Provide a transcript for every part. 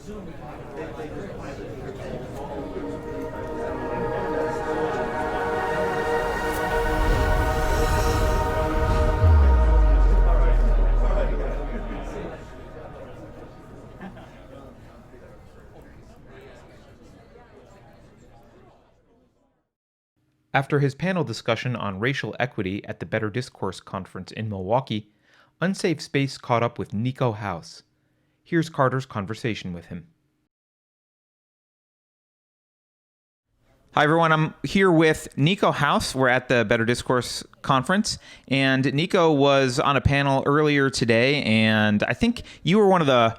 After his panel discussion on racial equity at the Better Discourse Conference in Milwaukee, Unsafe Space caught up with Niko House. Here's Carter's conversation with him. Hi, everyone. I'm here with Niko House. We're at the Better Discourse Conference, and Niko was on a panel earlier today, and I think you were one of the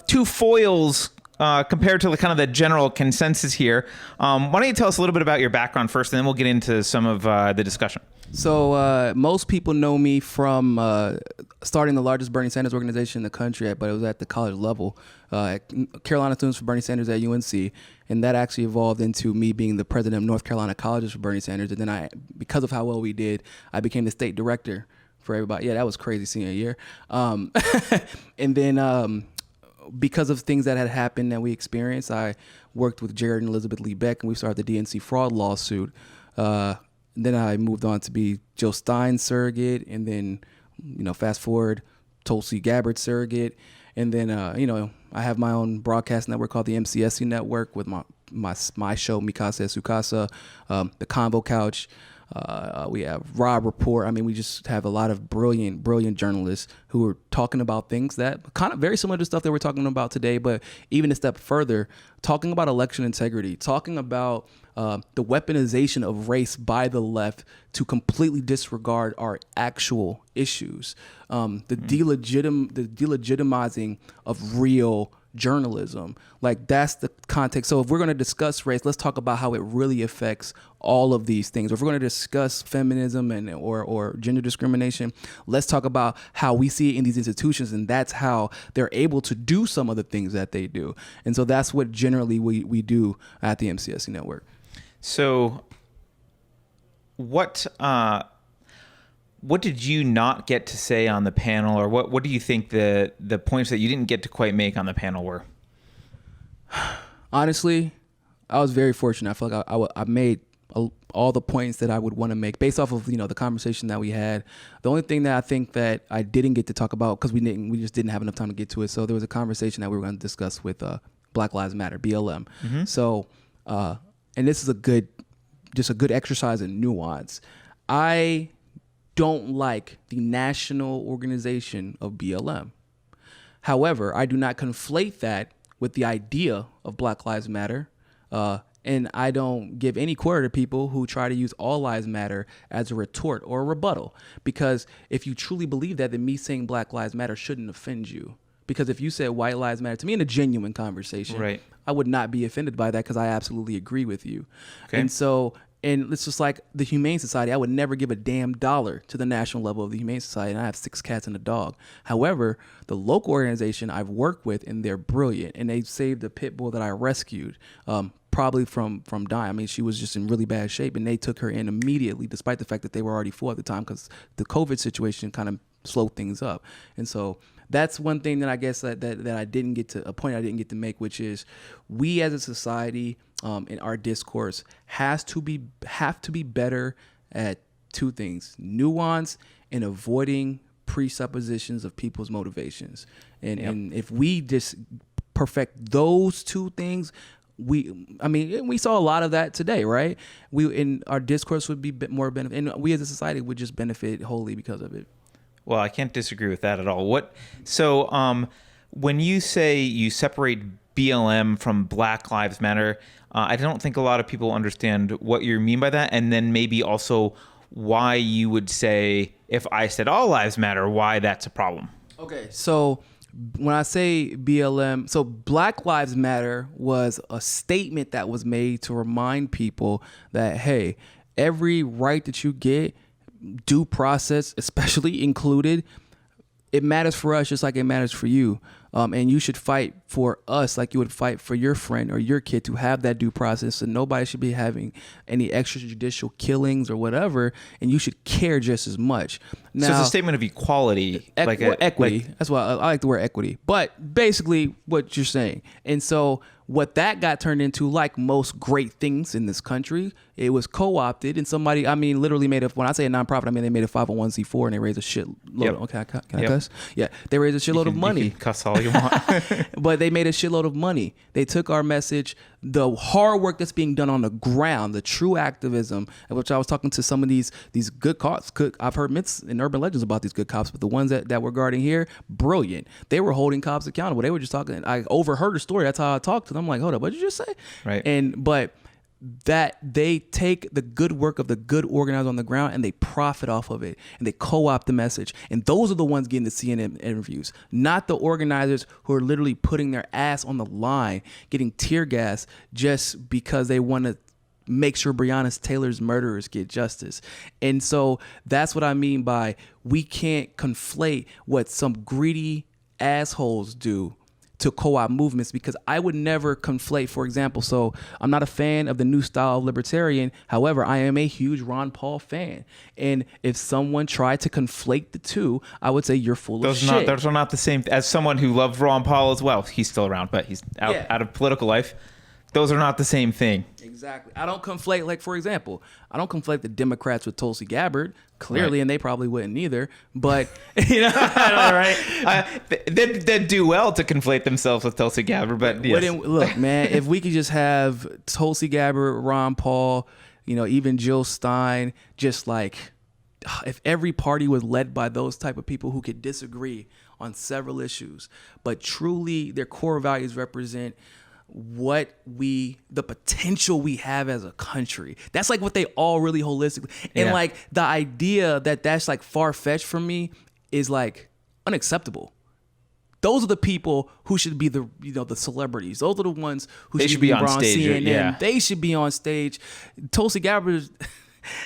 two foils compared to the general consensus here. Why don't you tell us a little bit about your background first, and then we'll get into some of the discussion. So most people know me from starting the largest Bernie Sanders organization in the country, but it was at the college level, Carolina Students for Bernie Sanders at UNC, and that actually evolved into me being the president of North Carolina Colleges for Bernie Sanders, and then because of how well we did, I became the state director for everybody. Yeah, that was crazy senior year. And then because of things that had happened that we experienced, I worked with Jared and Elizabeth Lee Beck, and we started the DNC Fraud Law Suit. Then I moved on to be Jill Stein surrogate, and then, fast forward, Tulsi Gabbard surrogate. And then, I have my own broadcast network called the MCSC Network with my show, Casa, the Convo Couch. We have Rob Report. I mean, we just have a lot of brilliant journalists who are talking about things that kind of very similar to stuff that we're talking about today, but even a step further, talking about election integrity, talking about the weaponization of race by the left to completely disregard our actual issues, the delegitimizing of real journalism. Like, that's the context. So if we're going to discuss race, let's talk about how it really affects all of these things. Or if we're going to discuss feminism or gender discrimination, let's talk about how we see it in these institutions, and that's how they're able to do some of the things that they do. And so that's what generally we do at the MCSC Network. So what did you not get to say on the panel, or what do you think the points that you didn't get to quite make on the panel were? Honestly, I was very fortunate. I feel like I made all the points that I would want to make based off of the conversation that we had. The only thing that I think that I didn't get to talk about, because we just didn't have enough time to get to it. So there was a conversation that we were going to discuss with Black Lives Matter, BLM. Mm-hmm. So and this is a good exercise in nuance. I don't like the national organization of BLM. However, I do not conflate that with the idea of Black Lives Matter, and I don't give any quarter to people who try to use All Lives Matter as a retort or a rebuttal. Because if you truly believe that, then me saying Black Lives Matter shouldn't offend you. Because if you said White Lives Matter to me in a genuine conversation, right, I would not be offended by that, because I absolutely agree with you. Okay. And it's just like the Humane Society. I would never give a damn dollar to the national level of the Humane Society, and I have 6 cats and a dog. However, the local organization I've worked with, and they're brilliant, and they saved a pit bull that I rescued, probably from dying. I mean, she was just in really bad shape, and they took her in immediately, despite the fact that they were already full at the time, because the COVID situation kind of slowed things up. And so that's one thing that I guess that I didn't get to, a point I didn't get to make, which is we as a society, in our discourse have to be better at 2 things: nuance and avoiding presuppositions of people's motivations. And if we just perfect those 2 things, we saw a lot of that today, right? In our discourse would be more benefit, and we as a society would just benefit wholly because of it. Well, I can't disagree with that at all. So when you say you separate BLM from Black Lives Matter, I don't think a lot of people understand what you mean by that, and then maybe also why you would say, if I said All Lives Matter, why that's a problem. Okay, so when I say BLM, so Black Lives Matter was a statement that was made to remind people that, hey, every right that you get, due process especially included, it matters for us just like it matters for you. And you should fight for us like you would fight for your friend or your kid to have that due process. And nobody should be having any extrajudicial killings or whatever. And you should care just as much. Now, so it's a statement of equality. Equity. That's why I like the word equity. But basically what you're saying. And so what that got turned into, like most great things in this country, it was co-opted, and somebody, I mean, literally made a, when I say a nonprofit, I mean they made a 501c4 and they raised a shitload. Okay, can I cuss? Yeah, they raised a shitload of money. You can cuss all you want. But they made a shitload of money. They took our message, the hard work that's being done on the ground, the true activism, which I was talking to some of these good cops. I've heard myths and urban legends about these good cops, but the ones that we're guarding here, brilliant. They were holding cops accountable. They were just talking. I overheard a story. That's how I talked to them. I'm like, hold up, what did you just say? Right. But that they take the good work of the good organizers on the ground and they profit off of it and they co-opt the message. And those are the ones getting the CNN interviews, not the organizers who are literally putting their ass on the line, getting tear gas just because they want to make sure Breonna Taylor's murderers get justice. And so that's what I mean by we can't conflate what some greedy assholes do to co-op movements, because I would never conflate, for example, so I'm not a fan of the new style of libertarian. However, I am a huge Ron Paul fan. And if someone tried to conflate the two, I would say you're full of shit. Those are not the same. As someone who loved Ron Paul as well, he's still around, but he's out of political life. Those are not the same thing. Exactly. I don't conflate, like, for example, I don't conflate the Democrats with Tulsi Gabbard, clearly, right. And they probably wouldn't either. But, you know, right? They'd do well to conflate themselves with Tulsi Gabbard, but yes. Look, man, if we could just have Tulsi Gabbard, Ron Paul, you know, even Jill Stein, just like, if every party was led by those type of people who could disagree on several issues, but truly their core values represent the potential we have as a country. That's like what they all really holistically, and like the idea that that's like far-fetched from me is like unacceptable. Those are the people who should be the celebrities. Those are the ones who should be on stage. CNN. Yeah. They should be on stage. Tulsi Gabbard is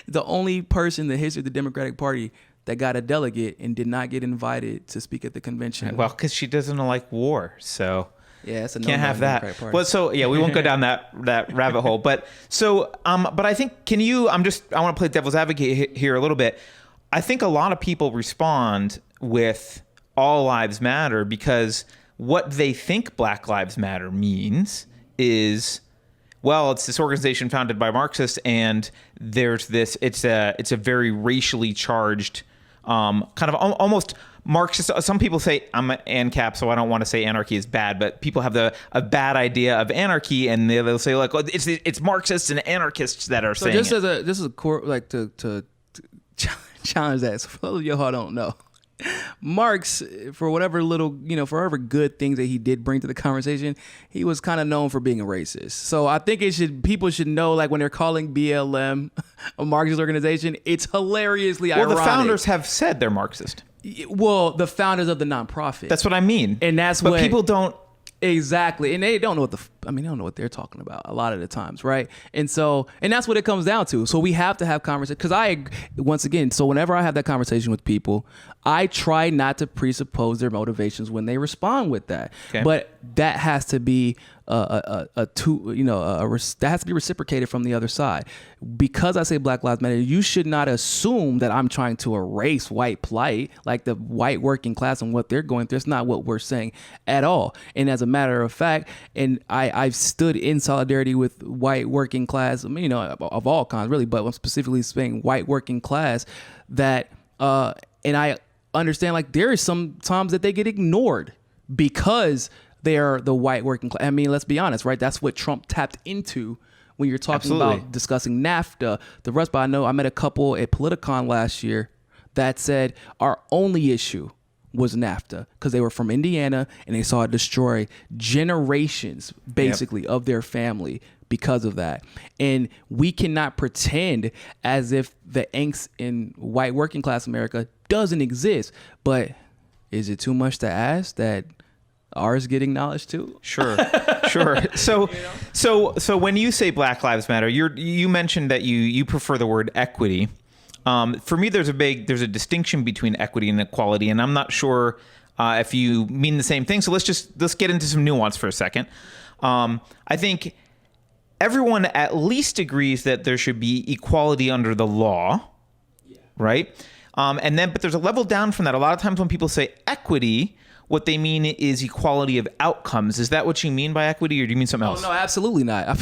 the only person in the history of the Democratic Party that got a delegate and did not get invited to speak at the convention. Well, because she doesn't like war, so. Yeah, it's a can't have that. Well, so we won't go down that rabbit hole. But so, but I think I want to play devil's advocate here a little bit. I think a lot of people respond with all lives matter because what they think Black Lives Matter means is, well, it's this organization founded by Marxists, and there's this. It's a very racially charged, kind of almost Marxist. Some people say I'm an ANCAP, so I don't want to say anarchy is bad, but people have a bad idea of anarchy, and they'll say like, oh, it's Marxists and anarchists that are saying. So this is a core, like to challenge that. So for those of you who don't know, Marx, for whatever good things that he did bring to the conversation, he was kind of known for being a racist. So I think people should know, like, when they're calling BLM a Marxist organization, it's hilariously ironic. Well, the founders have said they're Marxist. Well, the founders of the nonprofit. That's what I mean. And but people don't. Exactly. And they don't know they don't know what they're talking about a lot of the times, right? And that's what it comes down to. So we have to have conversation, because once again, so whenever I have that conversation with people, I try not to presuppose their motivations when they respond with that. Okay. But that has to be that has to be reciprocated from the other side. Because I say Black Lives Matter, you should not assume that I'm trying to erase white plight, like the white working class and what they're going through. That's not what we're saying at all. And as a matter of fact, and I've stood in solidarity with white working class, of all kinds, really, but I'm specifically saying white working class, that, and I understand, like, there is some times that they get ignored because they are the white working class. I mean, let's be honest, right? That's what Trump tapped into when you're talking about discussing NAFTA, the rest. But I know I met a couple at Politicon last year that said our only issue was NAFTA because they were from Indiana and they saw it destroy generations, basically, of their family because of that. And we cannot pretend as if the angst in white working class America doesn't exist. But is it too much to ask that ours get acknowledged too? Sure. So when you say Black Lives Matter, you mentioned that you prefer the word equity. For me, there's a distinction between equity and equality, and I'm not sure if you mean the same thing. So let's get into some nuance for a second. I think everyone at least agrees that there should be equality under the law, right? But there's a level down from that. A lot of times when people say equity, what they mean is equality of outcomes. Is that what you mean by equity, or do you mean something else? No, absolutely not. I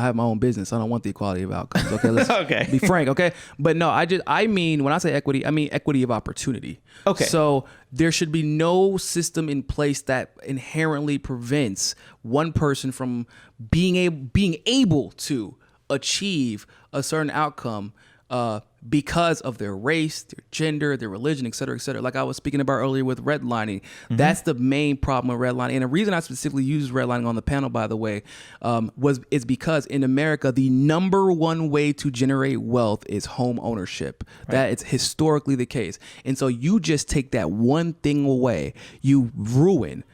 have my own business. I don't want the equality of outcomes. Okay, let's be frank. Okay, but no, I mean when I say equity, I mean equity of opportunity. Okay, so there should be no system in place that inherently prevents one person from being able to achieve a certain outcome because of their race, their gender, their religion, et cetera, et cetera. Like I was speaking about earlier with redlining. That's the main problem with redlining. And the reason I specifically used redlining on the panel, by the way, is because in America, the number one way to generate wealth is home ownership. Right. That is historically the case. And so you just take that one thing away, you ruin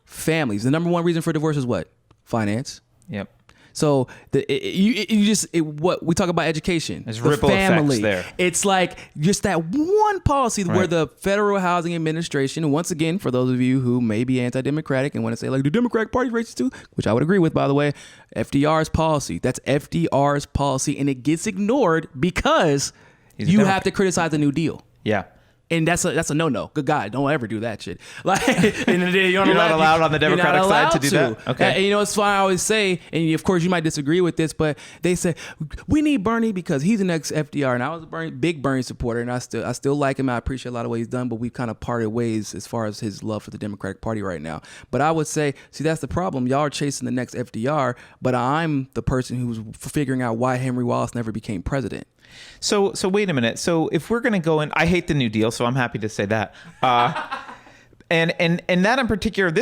families. The number one reason for divorce is what? Finance. Yep. So what we talk about education, there's the ripple family, effects there. It's like just that one policy where the Federal Housing Administration, once again, for those of you who may be anti-democratic and want to say like the Democratic Party racist too, which I would agree with, by the way, FDR's policy. That's FDR's policy, and it gets ignored because you have to criticize the New Deal. Yeah. And that's a no-no. Good God, don't ever do that shit. Like, and you're not allowed on the Democratic side to do that. Okay. And you know, it's fine. I always say, and of course you might disagree with this, but they say we need Bernie because he's the next FDR. And I was a big Bernie supporter, and I still like him. I appreciate a lot of what he's done, but we've kind of parted ways as far as his love for the Democratic Party right now. But I would say, see, that's the problem. Y'all are chasing the next FDR, but I'm the person who's figuring out why Henry Wallace never became president. So wait a minute. So if we're going to go in, I hate the New Deal, so I'm happy to say that. And that in particular,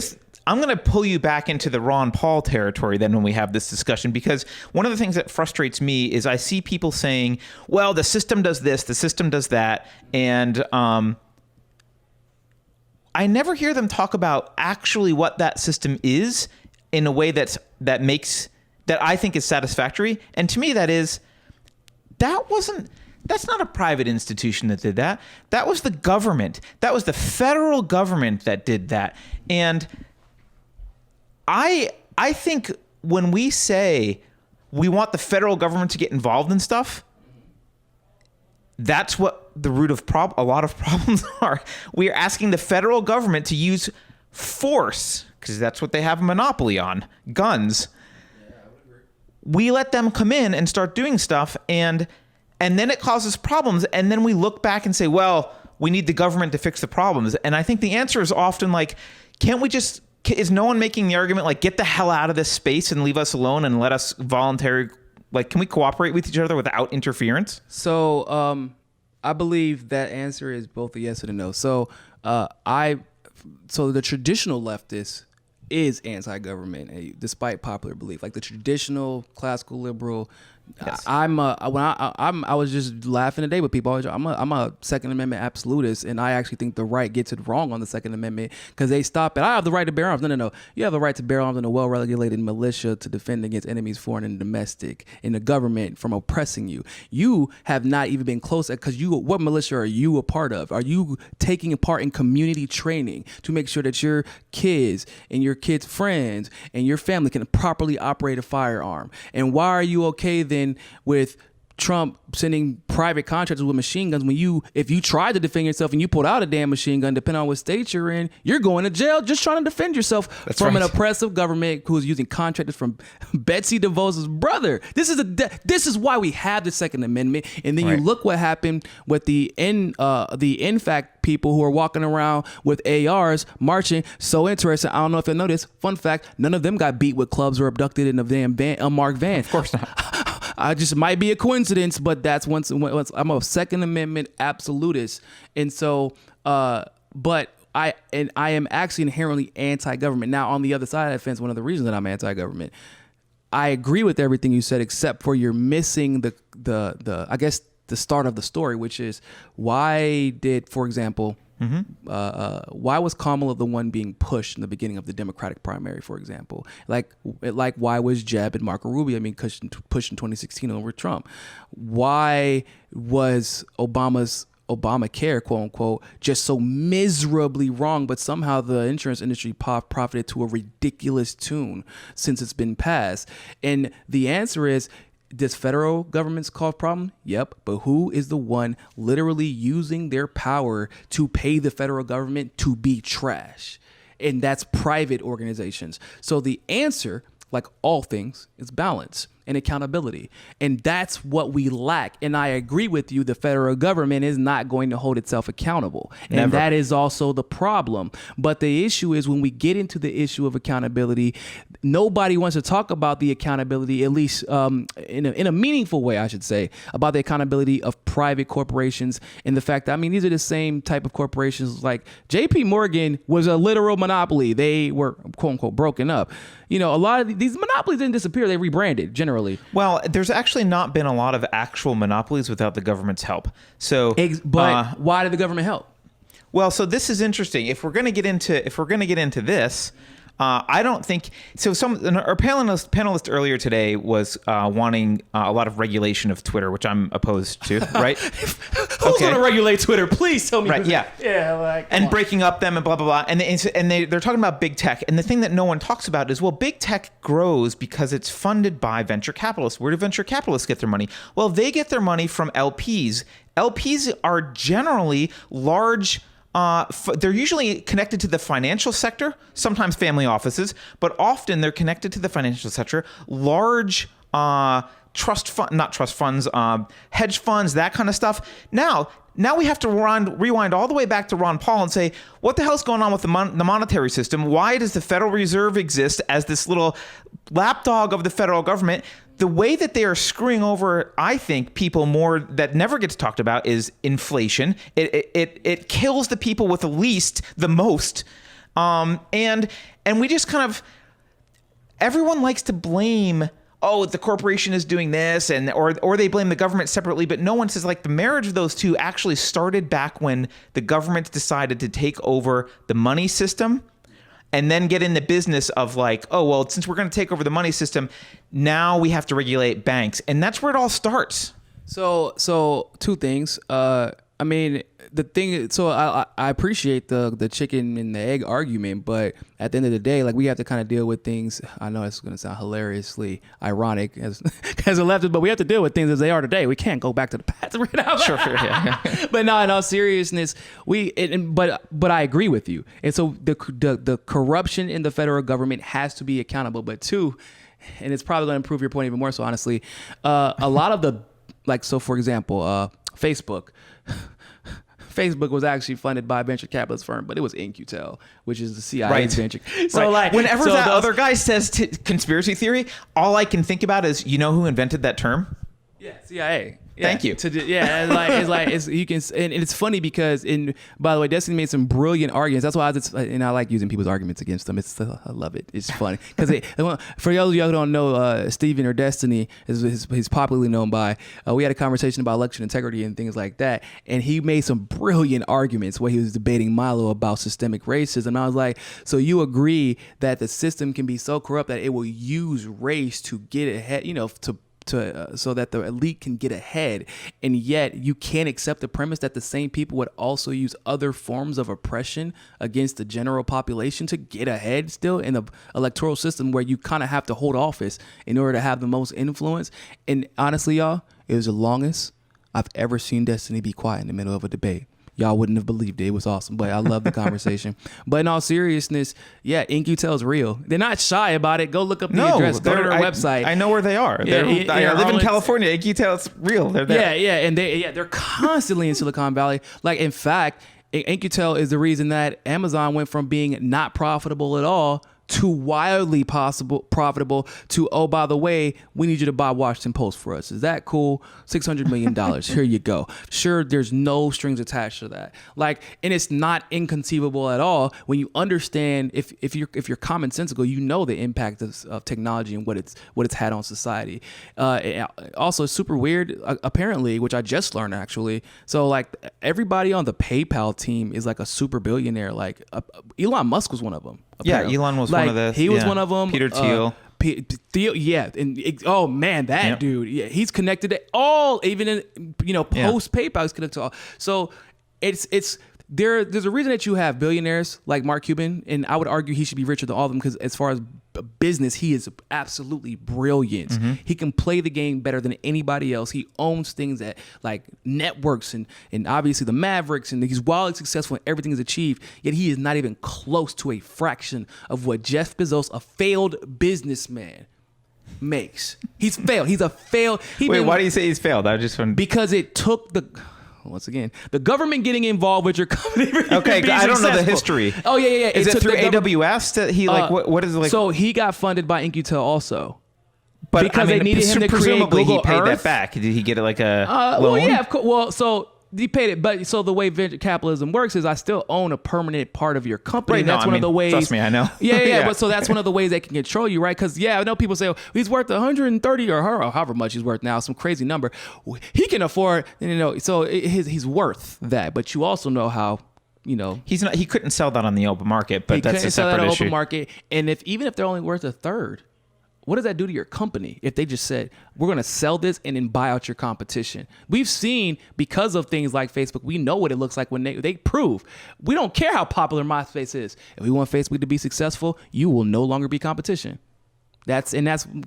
I'm going to pull you back into the Ron Paul territory then when we have this discussion, because one of the things that frustrates me is I see people saying, well, the system does this, the system does that. And I never hear them talk about actually what that system is in a way that I think is satisfactory. And to me, that's not a private institution that did that. That was the government. That was the federal government that did that. And I think when we say we want the federal government to get involved in stuff, that's what the root of a lot of problems are. We are asking the federal government to use force, because that's what they have a monopoly on, guns. We let them come in and start doing stuff, and then it causes problems, and then we look back and say, well, we need the government to fix the problems. And I think the answer is often like, is no one making the argument like, get the hell out of this space and leave us alone and let us can we cooperate with each other without interference? So I believe that answer is both a yes and a no. So the traditional leftist is anti-government, despite popular belief. Like the traditional classical liberal, yes. I was just laughing today with people. I'm a Second Amendment absolutist, and I actually think the right gets it wrong on the Second Amendment because they stop at I have the right to bear arms. No. You have the right to bear arms in a well-regulated militia to defend against enemies, foreign and domestic, and the government from oppressing you. You have not even been close because what militia are you a part of? Are you taking part in community training to make sure that your kids and your kids' friends and your family can properly operate a firearm? And why are you okay then with Trump sending private contractors with machine guns when if you tried to defend yourself and you pulled out a damn machine gun, depending on what state you're in, you're going to jail just trying to defend yourself from an oppressive government who's using contractors from Betsy DeVos's brother. This is why we have the Second Amendment. And then you look what happened with the NFAC people who are walking around with ARs marching. So interesting. I don't know if you know this. Fun fact: none of them got beat with clubs or abducted in a damn unmarked van. Of course not. I just might be a coincidence, but that's once I'm a Second Amendment absolutist, and so, but I am actually inherently anti-government. Now, on the other side of the fence, one of the reasons that I'm anti-government, I agree with everything you said, except for you're missing the I guess the start of the story, which is why did, for example. Why was Kamala the one being pushed in the beginning of the Democratic primary, for example? Like why was Jeb and Marco Rubio being pushed in 2016 over Trump? Why was Obama's Obamacare, quote unquote, just so miserably wrong, but somehow the insurance industry profited to a ridiculous tune since it's been passed. And the answer is, does federal government's cause problem? Yep. But who is the one literally using their power to pay the federal government to be trash? And that's private organizations. So the answer, like all things, is balance and accountability. And that's what we lack. And I agree with you, the federal government is not going to hold itself accountable. Never. And that is also the problem. But the issue is when we get into the issue of accountability, nobody wants to talk about the accountability, at least in a meaningful way, I should say, about the accountability of private corporations and the fact that, I mean, these are the same type of corporations. Like JP Morgan was a literal monopoly. They were, quote unquote, broken up. You know, a lot of these monopolies didn't disappear. They rebranded generally. Well, there's actually not been a lot of actual monopolies without the government's help. So, but why did the government help? Well, so this is interesting. If we're going to get into this, I don't think so. Our panelist earlier today was wanting a lot of regulation of Twitter, which I'm opposed to. Right? Who's going to regulate Twitter? Please tell me. Right? Yeah. Yeah. Like, and breaking up them and blah blah blah. And they're talking about big tech. And the thing that no one talks about is, well, big tech grows because it's funded by venture capitalists. Where do venture capitalists get their money? Well, they get their money from LPs. LPs are generally large. They're usually connected to the financial sector, sometimes family offices, but often they're connected to the financial sector. Large hedge funds, that kind of stuff. Now we have to rewind all the way back to Ron Paul and say, what the hell's going on with the monetary system? Why does the Federal Reserve exist as this little lapdog of the federal government? The way that they are screwing over, I think, people more that never gets talked about is inflation. It kills the people with the least the most. And we just kind of, everyone likes to blame, oh, the corporation is doing this, or they blame the government separately, but no one says, like, the marriage of those two actually started back when the government decided to take over the money system and then get in the business of, like, oh, well, since we're going to take over the money system, now we have to regulate banks. And that's where it all starts. So two things. I mean, the thing, so I appreciate the chicken and the egg argument, but at the end of the day, like, we have to kind of deal with things. I know it's going to sound hilariously ironic as a leftist, but we have to deal with things as they are today. We can't go back to the past right now. Sure, yeah. But no, in all seriousness, but I agree with you. And so the corruption in the federal government has to be accountable. But two, and it's probably going to prove your point even more so, honestly, a lot of the, like, so for example, Facebook was actually funded by a venture capitalist firm, but it was In-Q-Tel, which is the CIA's venture. So, right. Like, whenever that other guy says conspiracy theory, all I can think about is, you know who invented that term? Yeah, CIA. Yeah, Thank you. And it's funny because, by the way, Destiny made some brilliant arguments. That's why I like using people's arguments against them. I love it. It's funny because for those of y'all who don't know, Steven or Destiny he's popularly known by. We had a conversation about election integrity and things like that, and he made some brilliant arguments where he was debating Milo about systemic racism. I was like, so you agree that the system can be so corrupt that it will use race to get ahead, so that the elite can get ahead, and yet you can't accept the premise that the same people would also use other forms of oppression against the general population to get ahead still in the electoral system where you kind of have to hold office in order to have the most influence. And honestly, y'all, it was the longest I've ever seen Destiny be quiet in the middle of a debate. Y'all wouldn't have believed it. It was awesome. But I love the conversation. But in all seriousness, yeah, In-Q-Tel is real. They're not shy about it. Go look up the address. Go to their website. I know where they are. I live in California. In-Q-Tel, it's real. They're there. Yeah. And they're constantly in Silicon Valley. Like, in fact, In-Q-Tel is the reason that Amazon went from being not profitable at all to wildly profitable to, oh, by the way, we need you to buy Washington Post for us. Is that cool? $600 million. Here you go. Sure, there's no strings attached to that. Like, and it's not inconceivable at all when you understand, if you're commonsensical, you know the impact of technology and what it's had on society. Also, super weird, apparently, which I just learned actually. So, like, everybody on the PayPal team is like a super billionaire. Like, Elon Musk was one of them. Apparently. Yeah, Elon was one of the. He was one of them. Peter Thiel. Yeah, oh man, that dude, yeah, he's connected to all, even in post PayPal, he's connected to all. So there's a reason that you have billionaires like Mark Cuban, and I would argue he should be richer than all of them because as far as business, he is absolutely brilliant. Mm-hmm. He can play the game better than anybody else. He owns things that like networks and obviously the Mavericks, and he's wildly successful in everything he's achieved, yet he is not even close to a fraction of what Jeff Bezos, a failed businessman, makes. He's failed. He's a failed. Wait, why do you say he's failed? Because it took once again, the government getting involved with your company. Okay, I don't know the history. Oh yeah. Is it through AWS that he what is it like? So he got funded by In-Q-Tel also. But because they needed him to create Google he paid Earth. that back. Did he get it like a loan? Well, yeah, of course. Well, so he paid it, but so the way venture capitalism works is I still own a permanent part of your company. Right, that's one of the ways. Trust me, I know. Yeah. But so that's one of the ways they can control you, right? Because I know people say, oh, he's worth 130 or however much he's worth now, some crazy number. He can afford, so he's worth that. But you also know how. He's not. He couldn't sell that on the open market, but that's a separate issue. He couldn't sell that on the open market, and even if they're only worth a third. What does that do to your company if they just said, we're going to sell this and then buy out your competition? We've seen, because of things like Facebook, we know what it looks like when they prove. We don't care how popular MySpace is. If we want Facebook to be successful, you will no longer be competition. That's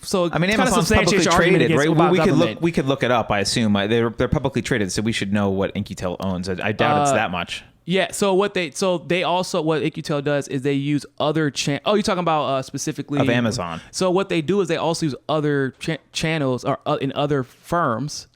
so. I mean, Amazon's publicly traded, right? We could look it up. I assume they're publicly traded, so we should know what In-Q-Tel owns. I doubt it's that much. Yeah. So what In-Q-Tel does is they use other Oh, you're talking about specifically of Amazon. So what they do is they also use other channels or in other firms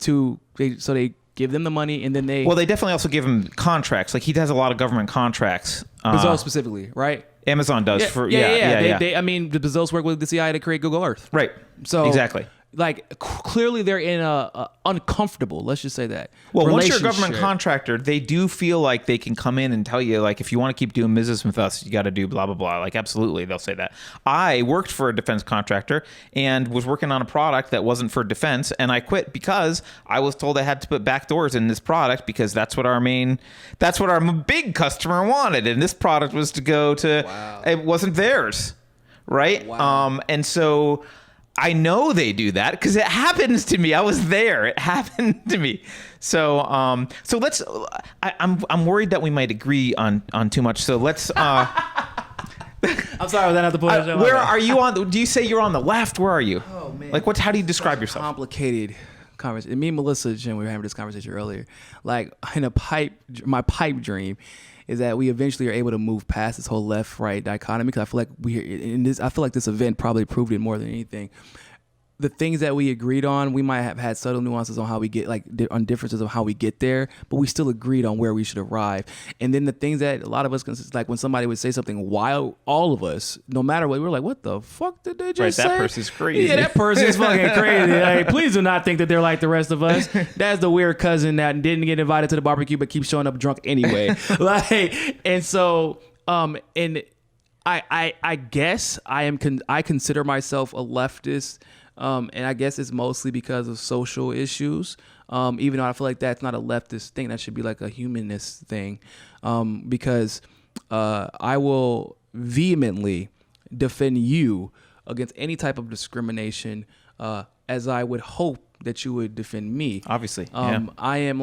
they give them the money and then they. Well, they definitely also give him contracts. Like he has a lot of government contracts. Bezos specifically, right? Amazon does yeah. I mean, the Bezos work with the CIA to create Google Earth. Right. So exactly. Like clearly they're in a uncomfortable, let's just say that. Well, once you're a government contractor, they do feel like they can come in and tell you, like, if you want to keep doing business with us, you got to do blah, blah, blah. Like, absolutely, they'll say that. I worked for a defense contractor and was working on a product that wasn't for defense, and I quit because I was told I had to put backdoors in this product because that's what our big customer wanted, and this product was to go to, It wasn't theirs, right? Wow. And so I know they do that because it happens to me. I was there. It happened to me. So let's. I'm worried that we might agree on too much. So let's. I'm sorry, I was at the point. Where are you on? Do you say you're on the left? Where are you? Oh man. Like how do you describe yourself? Complicated conversation. Me and Melissa, Jim, we were having this conversation earlier. Like my pipe dream is that we eventually are able to move past this whole left-right dichotomy. Because I feel like this event probably proved it more than anything. The things that we agreed on, we might have had subtle nuances on how we get, like on differences of how we get there, but we still agreed on where we should arrive. And then the things that a lot of us, like when somebody would say something wild, all of us, no matter what, we were like, what the fuck did they just say? That person's crazy. Yeah, that person's fucking crazy. Like, please do not think that they're like the rest of us. That's the weird cousin that didn't get invited to the barbecue but keeps showing up drunk anyway. And so, and I guess I consider myself a leftist. And I guess it's mostly because of social issues, even though I feel like that's not a leftist thing. That should be like a humanist thing, because I will vehemently defend you against any type of discrimination, as I would hope that you would defend me. Obviously, I am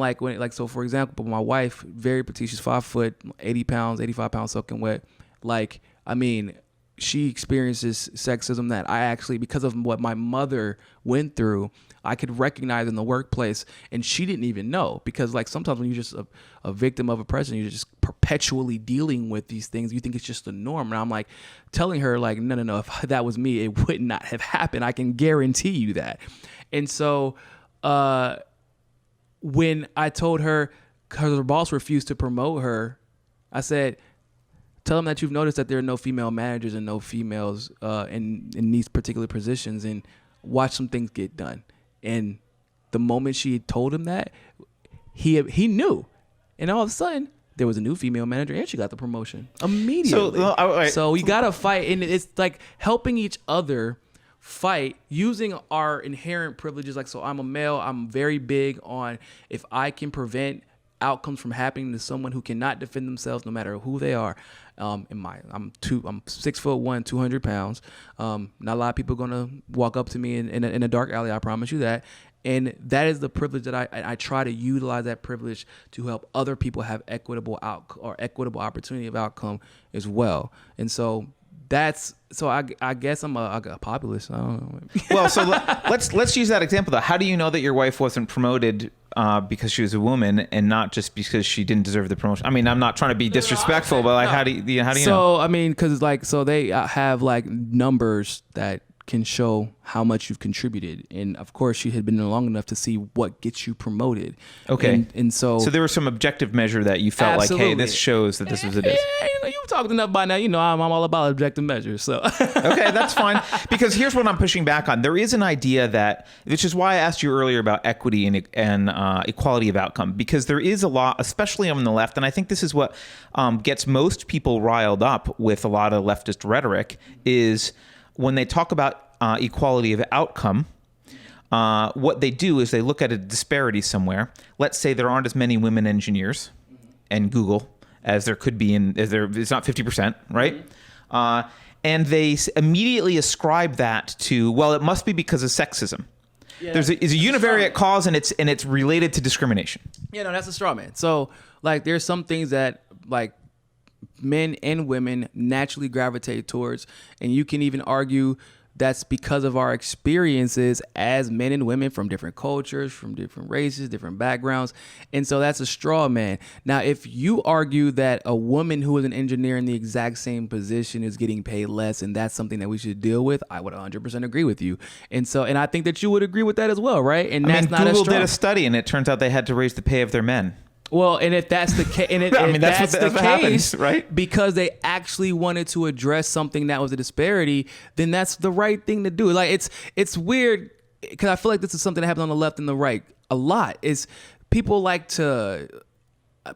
so for example, my wife, very petite, she's 5 foot, 80 pounds, 85 pounds soaking wet. Like, I mean, she experiences sexism that I actually, because of what my mother went through, I could recognize in the workplace, and she didn't even know, because like sometimes when you're just a victim of oppression, you're just perpetually dealing with these things. You think it's just the norm. And I'm like telling her like, no, if that was me, it would not have happened. I can guarantee you that. And so when I told her, because her boss refused to promote her, I said, tell them that you've noticed that there are no female managers and no females in these particular positions, and watch some things get done. And the moment she told him that, he knew. And all of a sudden, there was a new female manager, and she got the promotion immediately. So we got to fight. And it's like helping each other fight using our inherent privileges. Like, so I'm a male. I'm very big on, if I can prevent outcomes from happening to someone who cannot defend themselves, no matter who they are, I'm 6'1", 200 pounds. Not a lot of people are gonna walk up to me in a dark alley. I promise you that. And that is the privilege that I try to utilize that privilege to help other people have equitable opportunity of outcome as well. And so I guess I'm a populist. I don't know. Well, so let's use that example though. How do you know that your wife wasn't promoted because she was a woman and not just because she didn't deserve the promotion? I mean, I'm not trying to be disrespectful, but like, how do you know? So I mean, because they have like numbers that can show how much you've contributed, and of course she had been there long enough to see what gets you promoted. Okay, and so there was some objective measure that you felt absolutely. like, hey, this shows that this was it is. You talked enough by now. I'm all about objective measures. So okay, that's fine. Because here's what I'm pushing back on. There is an idea that, which is why I asked you earlier about equity and equality of outcome, because there is a lot, especially on the left, and I think this is what gets most people riled up with a lot of leftist rhetoric, is when they talk about equality of outcome, what they do is they look at a disparity somewhere. Let's say there aren't as many women engineers in Google as there could be it's not 50%, right? And they immediately ascribe that to, well, it must be because of sexism. Yeah, there's a univariate cause, and it's related to discrimination. Yeah, no, that's a straw man. So like, there's some things that like men and women naturally gravitate towards, and you can even argue that's because of our experiences as men and women from different cultures, from different races, different backgrounds. And so that's a straw man. Now, if you argue that a woman who is an engineer in the exact same position is getting paid less, and that's something that we should deal with, I would 100% agree with you. And I think that you would agree with that as well, right? And that's not Google did a study, and it turns out they had to raise the pay of their men. Well, and if that's the case, that's the case, happens, right? Because they actually wanted to address something that was a disparity, then that's the right thing to do. Like, it's weird, because I feel like this is something that happens on the left and the right a lot. Is people like to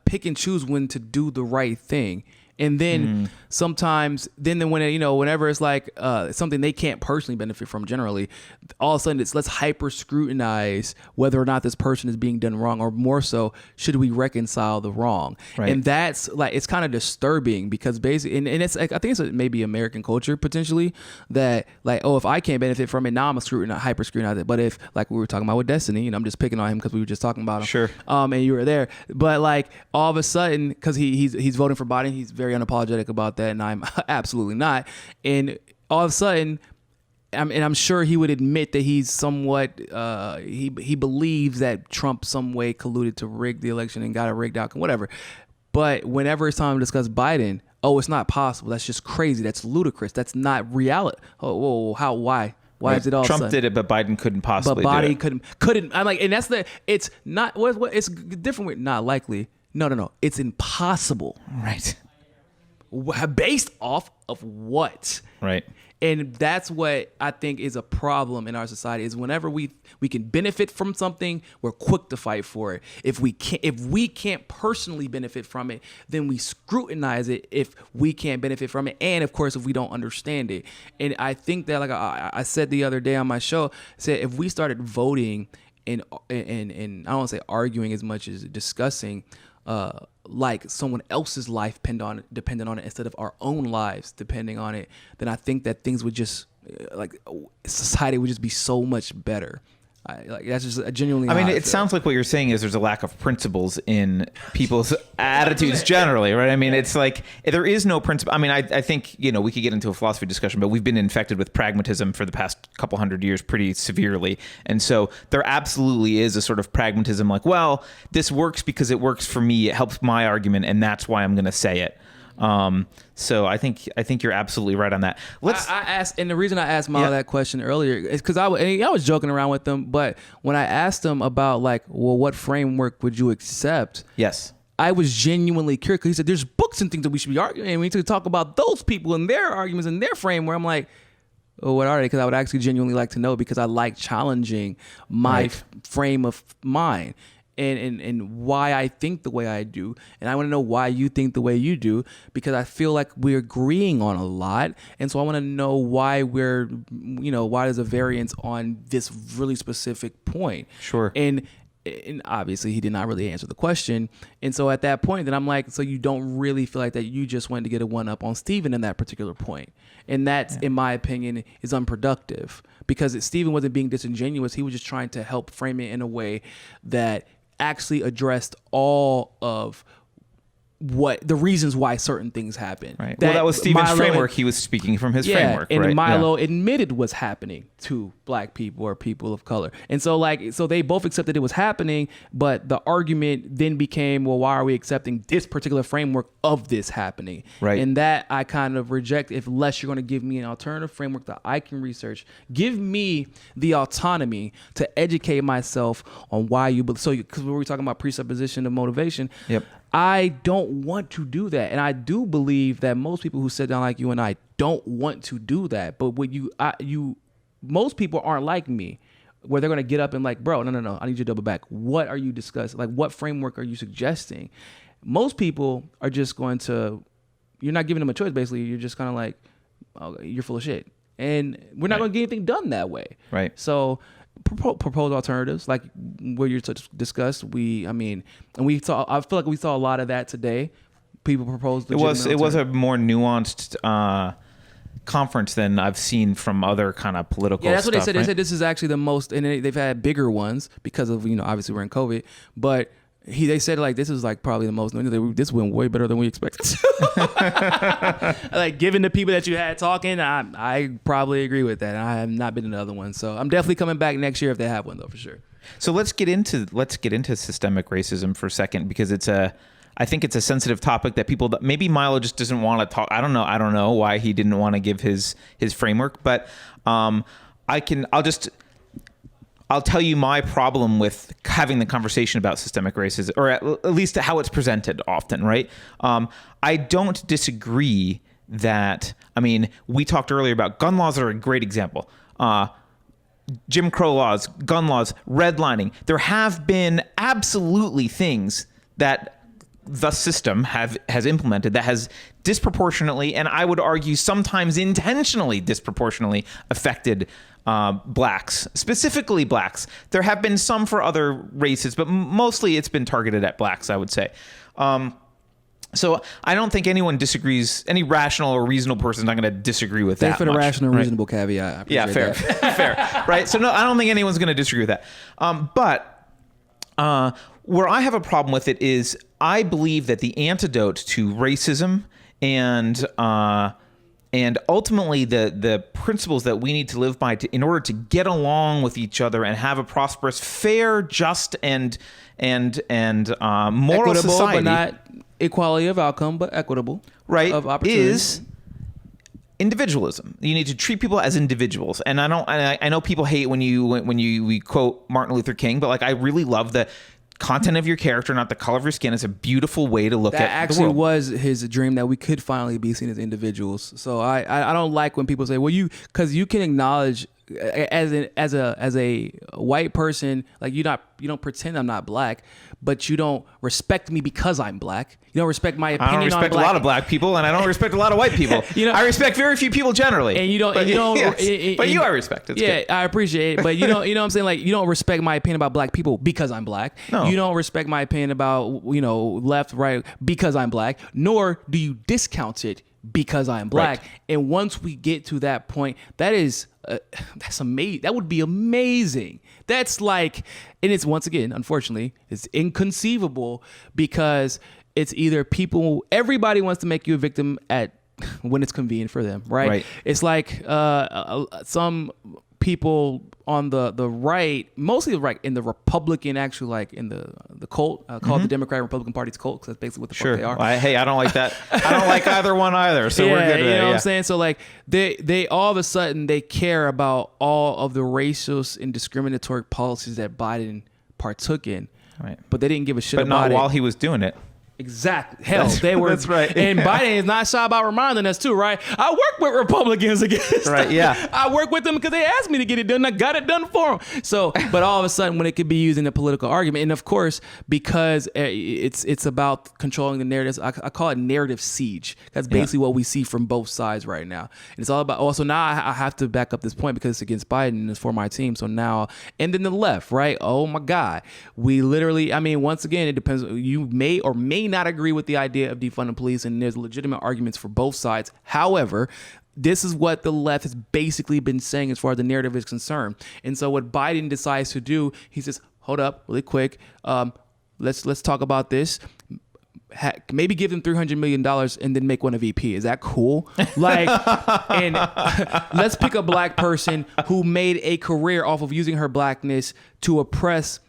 pick and choose when to do the right thing. And then sometimes, whenever it's like something they can't personally benefit from generally, all of a sudden let's hyper scrutinize whether or not this person is being done wrong, or more so, should we reconcile the wrong? Right. And that's like, it's kind of disturbing, because basically, and it's like, I think it's maybe American culture potentially, that like, oh, if I can't benefit from it, now I'm hyper scrutinize it. But if, like we were talking about with Destiny, and I'm just picking on him because we were just talking about him. Sure. And you were there, but like all of a sudden, because he's voting for Biden, he's very unapologetic about that, and I'm absolutely not. And all of a sudden, I'm sure he would admit that he's somewhat he believes that Trump some way colluded to rig the election and got a rigged outcome, whatever. But whenever it's time to discuss Biden, oh, it's not possible. That's just crazy. That's ludicrous. That's not reality. Oh, whoa, how? Why? Why is it all? Trump did it, but Biden couldn't possibly. But Biden couldn't. I'm like, and that's it's not. What? It's different with not likely. No. It's impossible. Right. Based off of what? Right. And that's what I think is a problem in our society, is whenever we can benefit from something, we're quick to fight for it. If we can't personally benefit from it, then we scrutinize it if we can't benefit from it, and of course if we don't understand it. And I think that, like I said the other day on my show, said if we started voting and I don't want to say arguing as much as discussing, like someone else's life dependent on it instead of our own lives depending on it, then I think that things would just society would just be so much better. That's just genuinely. I mean, it sounds like what you're saying is there's a lack of principles in people's attitudes generally, right? I mean, it's like there is no principle. I mean, I think, we could get into a philosophy discussion, but we've been infected with pragmatism for the past couple hundred years pretty severely. And so there absolutely is a sort of pragmatism like, well, this works because it works for me. It helps my argument, and that's why I'm going to say it. So I think you're absolutely right on that. I asked, and the reason I asked Mal that question earlier is because I was joking around with them, but when I asked him about like, well, what framework would you accept? Yes. I was genuinely curious, because he said there's books and things that we should be arguing, and we need to talk about those people and their arguments and their framework. I'm like, oh, what are they? Because I would actually genuinely like to know, because I like challenging my frame of mind. And why I think the way I do. And I want to know why you think the way you do, because I feel like we're agreeing on a lot. And so I want to know why why there's a variance on this really specific point. Sure. And and obviously he did not really answer the question. And so at that point, then I'm like, so you don't really feel like that you just wanted to get a one up on Stephen in that particular point. And that's, in my opinion, is unproductive, because Stephen wasn't being disingenuous. He was just trying to help frame it in a way that actually addressed all of what the reasons why certain things happen. Right. That was Stephen's framework. He was speaking from his framework. And right? Milo admitted was happening to black people or people of color. And so so they both accepted it was happening, but the argument then became, well, why are we accepting this particular framework of this happening? Right. And that I kind of reject, unless you're going to give me an alternative framework that I can research. Give me the autonomy to educate myself on why you believe. So, because we were talking about presupposition of motivation. Yep. I don't want to do that. And I do believe that most people who sit down like you and I don't want to do that. But most people aren't like me, where they're going to get up and like, bro, no, I need you to double back. What are you discussing? Like, what framework are you suggesting? Most people are just going to, you're not giving them a choice, basically. You're just kind of like, oh, you're full of shit. And we're not going to get anything done that way. Right. So propose alternatives like what you're discussed. I feel like we saw a lot of that today. People proposed. It was a more nuanced conference than I've seen from other kind of political. Yeah, that's what stuff, they said. Right? They said this is actually the most, and they've had bigger ones because of obviously we're in COVID, but. They said like this is like probably the most. This went way better than we expected. Like given the people that you had talking, I probably agree with that. I have not been in another one, so I'm definitely coming back next year if they have one though, for sure. So let's get into systemic racism for a second, because I think it's a sensitive topic that maybe Milo just doesn't want to talk. I don't know why he didn't want to give his framework, but I'll tell you my problem with having the conversation about systemic racism, or at least how it's presented often, right? I don't disagree that, we talked earlier about gun laws are a great example. Jim Crow laws, gun laws, redlining. There have been absolutely things that the system has implemented that has disproportionately, and I would argue sometimes intentionally disproportionately affected blacks, specifically blacks. There have been some for other races, but mostly it's been targeted at blacks, I would say. So I don't think anyone disagrees. Any rational or reasonable person is not going to disagree with that. Thanks for the rational and reasonable caveat. I appreciate fair, that. fair, right? So no, I don't think anyone's going to disagree with that. But where I have a problem with it is I believe that the antidote to racism and ultimately the principles that we need to live by in order to get along with each other and have a prosperous, fair, just, and moral equitable, society, but not equality of outcome, but equitable, right? Of opportunity. Is individualism. You need to treat people as individuals. And I know people hate when we quote Martin Luther King, but like I really love the content of your character, not the color of your skin. Is a beautiful way to look at the world. That actually was his dream, that we could finally be seen as individuals. So I don't like when people say, well, because you can acknowledge as a white person, like you don't pretend I'm not black, but you don't respect me because I'm black. You don't respect my opinion. I don't respect a lot of black people, and I don't respect a lot of white people. I respect very few people generally. And you don't. But you I respect. It's good. I appreciate it. But you know what I'm saying? Like you don't respect my opinion about black people because I'm black. No. You don't respect my opinion about left, right because I'm black. Nor do you discount it because I'm black. Right. And once we get to that point, that's amazing. That would be amazing. That's like, and it's once again, unfortunately, it's inconceivable because it's either everybody wants to make you a victim when it's convenient for them, right? It's like some people on the right, mostly the right, in the Republican, actually, like in the cult, called the Democratic and Republican Party's cult, because that's basically what the fuck they are. Well, hey, I don't like that. I don't like either one either, so we're good. You know what I'm saying? So like they all of a sudden they care about all of the racist and discriminatory policies that Biden partook in, right? But they didn't give a shit about it. But not while he was doing it. Exactly. Hell, they were. That's right. And Biden is not shy about reminding us too, right? I work with Republicans against. Right. Yeah. I work with them because they asked me to get it done. I got it done for them. So, but all of a sudden, when it could be used in a political argument, and of course, because it's about controlling the narratives, I call it narrative siege. That's basically what we see from both sides right now. And it's all about. Also, now I have to back up this point because it's against Biden and it's for my team. So now, and then the left, right? Oh my God, we literally. I mean, once again, it depends. You may or may not agree with the idea of defunding police, and there's legitimate arguments for both sides. However, this is what the left has basically been saying as far as the narrative is concerned. And so what Biden decides to do, he says, hold up really quick. Let's talk about this. Maybe give them $300 million and then make one a VP. Is that cool? Like, and let's pick a black person who made a career off of using her blackness to oppress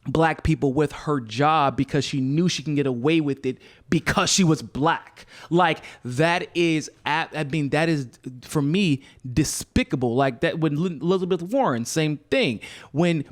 black people with her job because she knew she can get away with it because she was black. Like, that is, I mean, that is, for me, despicable. Like that when Elizabeth Warren, same thing. When,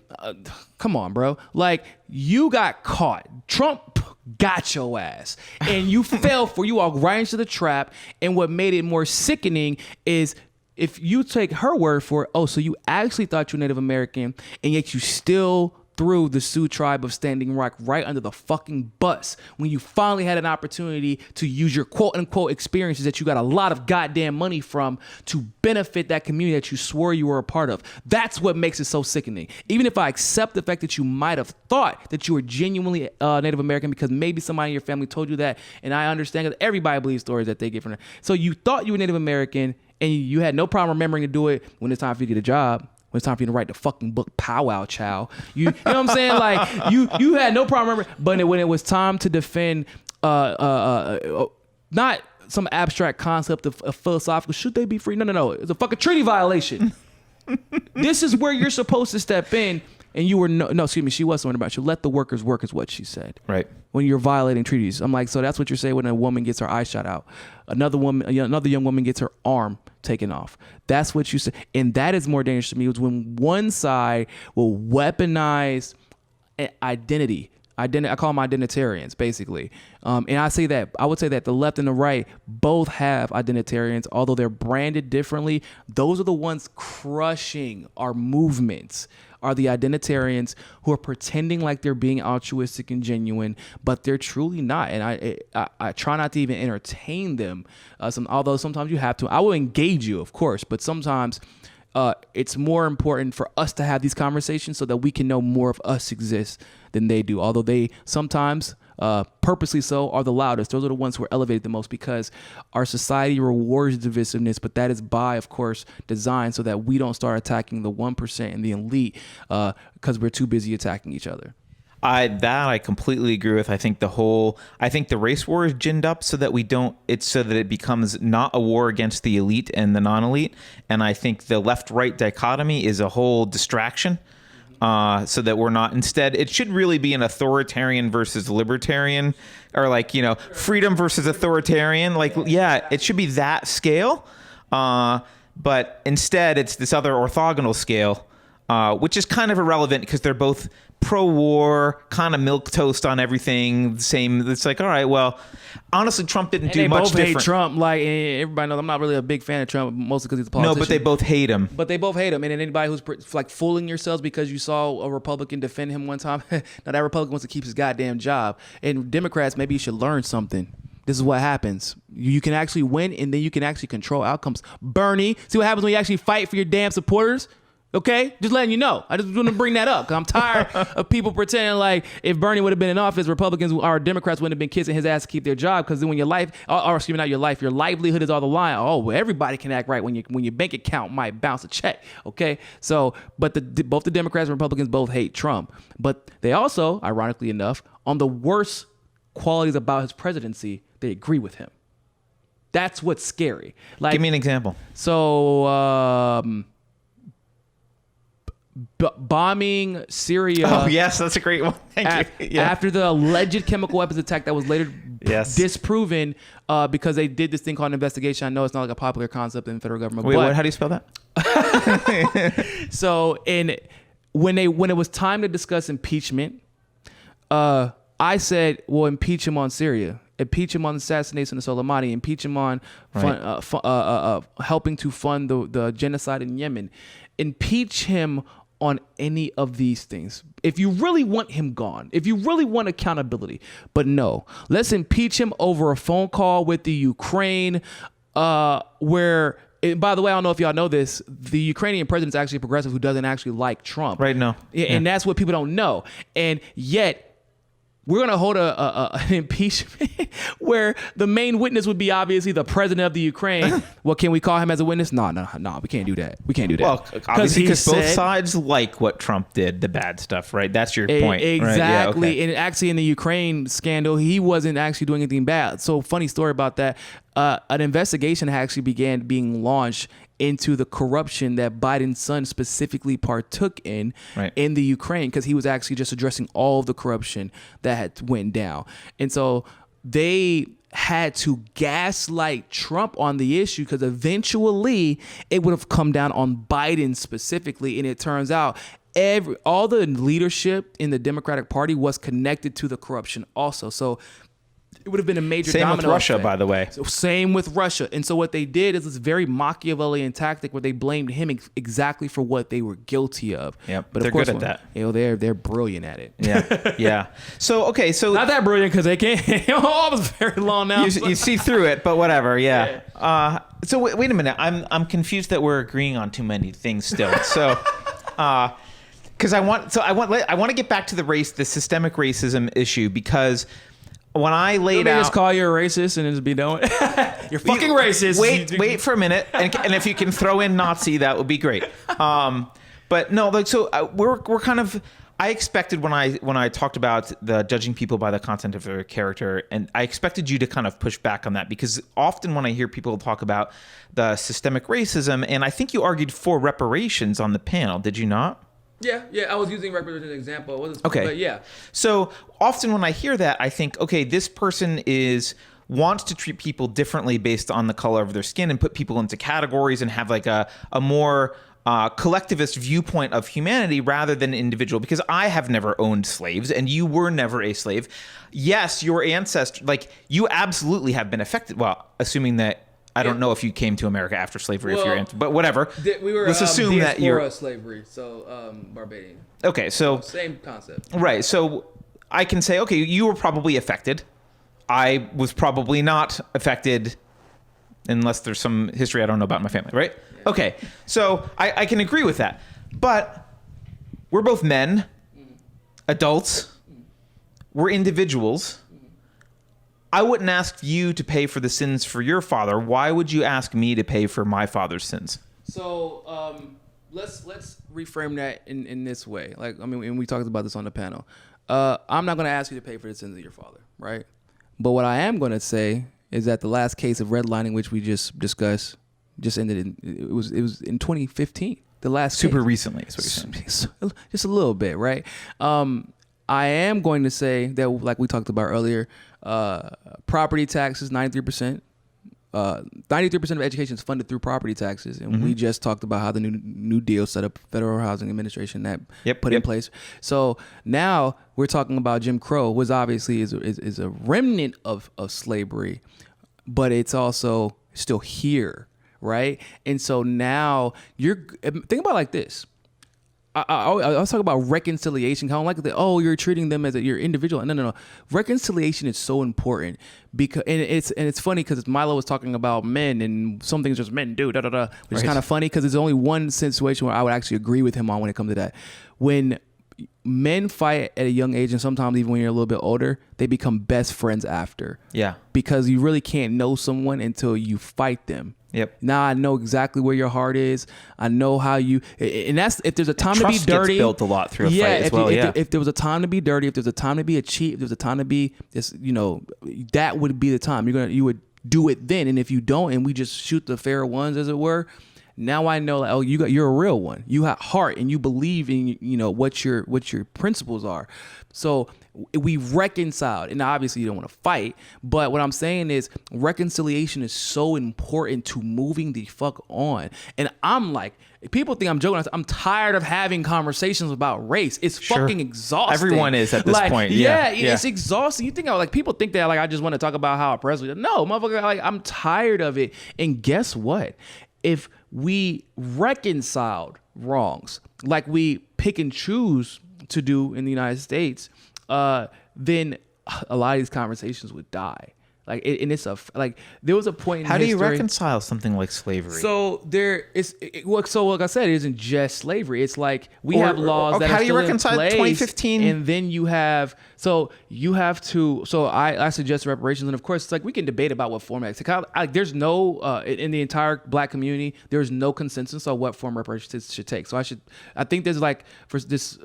come on, bro. Like, you got caught. Trump got your ass. And you you walked right into the trap. And what made it more sickening is, if you take her word for it, oh, so you actually thought you were Native American, and yet you still threw the Sioux tribe of Standing Rock right under the fucking bus when you finally had an opportunity to use your quote unquote experiences that you got a lot of goddamn money from to benefit that community that you swore you were a part of. That's what makes it so sickening. Even if I accept the fact that you might have thought that you were genuinely Native American because maybe somebody in your family told you that, and I understand because everybody believes stories that they get from that. So you thought you were Native American and you had no problem remembering to do it when it's time for you to get a job. When it's time for you to write the fucking book, Pow Wow Chow. You know what I'm saying? Like, you had no problem remembering. But when it was time to defend, not some abstract concept of philosophical, should they be free? No. It's a fucking treaty violation. This is where you're supposed to step in. And you were, excuse me, she was something about you. Let the workers work is what she said. Right. When you're violating treaties. I'm like, so that's what you're saying when a woman gets her eye shot out. Another young woman gets her arm taken off. That's what you say. And that is more dangerous to me, is when one side will weaponize identity. I call them identitarians, basically. And I would say that the left and the right both have identitarians, although they're branded differently. Those are the ones crushing our movements, are the identitarians who are pretending like they're being altruistic and genuine, but they're truly not. And I try not to even entertain them. Although sometimes you have to. I will engage you, of course, but sometimes it's more important for us to have these conversations so that we can know more of us exist than they do. Although they sometimes, purposely so, are the loudest. Those are the ones who are elevated the most because our society rewards divisiveness, but that is by, of course, design so that we don't start attacking the 1% and the elite because we're too busy attacking each other. I completely agree with. I think the race war is ginned up so that it becomes not a war against the elite and the non-elite. And I think the left-right dichotomy is a whole distraction. So that we're not, instead, it should really be an authoritarian versus libertarian, or freedom versus authoritarian. It should be that scale. But instead it's this other orthogonal scale, which is kind of irrelevant because they're both pro-war, kind of milquetoast on everything. The same. It's like, all right, well, honestly, Trump didn't do much different. They both hate Trump. Like, everybody knows I'm not really a big fan of Trump, mostly because he's a politician. No, but they both hate him. And then anybody who's like fooling yourselves because you saw a Republican defend him one time, now that Republican wants to keep his goddamn job. And Democrats, maybe you should learn something. This is what happens. You can actually win, and then you can actually control outcomes. Bernie, see what happens when you actually fight for your damn supporters? Okay, just letting you know. I just want to bring that up because I'm tired of people pretending like if Bernie would have been in office, Republicans or Democrats wouldn't have been kissing his ass to keep their job. Because then when your livelihood is all the line. Oh, well, everybody can act right when your bank account might bounce a check. Okay, so but both the Democrats and Republicans both hate Trump, but they also, ironically enough, on the worst qualities about his presidency, they agree with him. That's what's scary. Like, give me an example. So. Bombing Syria. Oh, yes, that's a great one. Thank you. Yeah. After the alleged chemical weapons attack that was later disproven because they did this thing called an investigation. I know it's not like a popular concept in the federal government. Wait, what? How do you spell that? So, when it was time to discuss impeachment, I said, well, impeach him on Syria. Impeach him on the assassination of Soleimani. Impeach him on helping to fund the genocide in Yemen. Impeach him on any of these things. If you really want him gone, if you really want accountability. But no, let's impeach him over a phone call with the Ukraine, where, and by the way, I don't know if y'all know this, the Ukrainian president is actually a progressive who doesn't actually like Trump. Right, no. And that's what people don't know. And yet, we're going to hold an impeachment where the main witness would be obviously the president of the Ukraine. Well, can we call him as a witness? No, we can't do that. We can't do that. Well, obviously, because both sides like what Trump did, the bad stuff, right? That's your point. Exactly. Right? Yeah, okay. And actually in the Ukraine scandal, he wasn't actually doing anything bad. So funny story about that. An investigation actually began being launched into the corruption that Biden's son specifically partook in the Ukraine, because he was actually just addressing all of the corruption that had went down. And so they had to gaslight Trump on the issue, because eventually it would have come down on Biden specifically. And it turns out all the leadership in the Democratic Party was connected to the corruption also. So it would have been a major domino Same with Russia, effect. by the way. So same with Russia. And so what they did is this very Machiavellian tactic where they blamed him exactly for what they were guilty of. Yeah, but they're of course, good at that. They're brilliant at it. Yeah, yeah. So, okay, so... Not that brilliant, because they can't. It was very long now. You see through it, but whatever, yeah. So wait a minute. I'm confused that we're agreeing on too many things still. So... because I want to get back to the systemic racism issue, because when I laid out, just call you a racist and just be done. You're fucking racist. Wait for a minute, and if you can throw in Nazi, that would be great. But no, like, so we're kind of. I expected when I talked about the judging people by the content of their character, and I expected you to kind of push back on that, because often when I hear people talk about the systemic racism, and I think you argued for reparations on the panel, did you not? Yeah, I was using reparations as an example. Okay. But yeah. So often when I hear that, I think, okay, this person wants to treat people differently based on the color of their skin and put people into categories and have like a more collectivist viewpoint of humanity rather than individual, because I have never owned slaves and you were never a slave. Yes, your ancestors, like, you absolutely have been affected. Well, assuming that, I don't know if you came to America after slavery, but whatever. We were, let's assume that you're slavery, so Barbadian. Okay, so same concept. Right. So I can say, okay, you were probably affected. I was probably not affected, unless there's some history I don't know about in my family, right? Yeah. Okay, so I can agree with that. But we're both men, adults. We're individuals. I wouldn't ask you to pay for the sins for your father. Why would you ask me to pay for my father's sins? So let's reframe that in this way. Like, I mean, and we talked about this on the panel. I'm not going to ask you to pay for the sins of your father, right? But what I am going to say is that the last case of redlining, which we just discussed, just ended it was in 2015. The last super case. Recently, is what you're saying. Just a little bit, right? I am going to say that, like we talked about earlier, property taxes, 93%. 93% of education is funded through property taxes, and we just talked about how the new deal set up Federal Housing Administration that put in place. So now we're talking about Jim Crow, which obviously is a remnant of slavery, but it's also still here, right? And so now think about it like this. I was talking about reconciliation. Kind of like you're treating them as you're individual. No. Reconciliation is so important because it's funny because Milo was talking about men and some things just men do, which is kind of funny because there's only one situation where I would actually agree with him on when it comes to that. When men fight at a young age, and sometimes even when you're a little bit older, they become best friends after. Yeah. Because you really can't know someone until you fight them. Yep. Now I know exactly where your heart is. I know how you, and that's if there's a time to be dirty. Trust gets built a lot through a fight as well. If there was a time to be dirty, if there's a time to be a cheat, if there's a time to be this, that would be the time. You would do it then. And if you don't, and we just shoot the fair ones, as it were, Now I know, like, oh, you're a real one. You have heart and you believe in, what your principles are. So we reconciled, and obviously you don't want to fight, but what I'm saying is reconciliation is so important to moving the fuck on. And I'm like, people think I'm joking. I'm tired of having conversations about race. It's fucking exhausting. Everyone is at this point. Yeah, it's exhausting. You think people think that, like, I just want to talk about how oppressed we are. No, motherfucker, like, I'm tired of it. And guess what? If we reconciled wrongs, like we pick and choose to do in the United States, then a lot of these conversations would die. Like, and it's there was a point in How do you history- reconcile something like slavery? So so like I said, it isn't just slavery. It's like we have laws that how are do you still reconcile in place, 2015? and then you have I suggest reparations, and of course it's like we can debate about what format. There's no in the entire Black community, there's no consensus on what form reparations should take. So I think there's like for this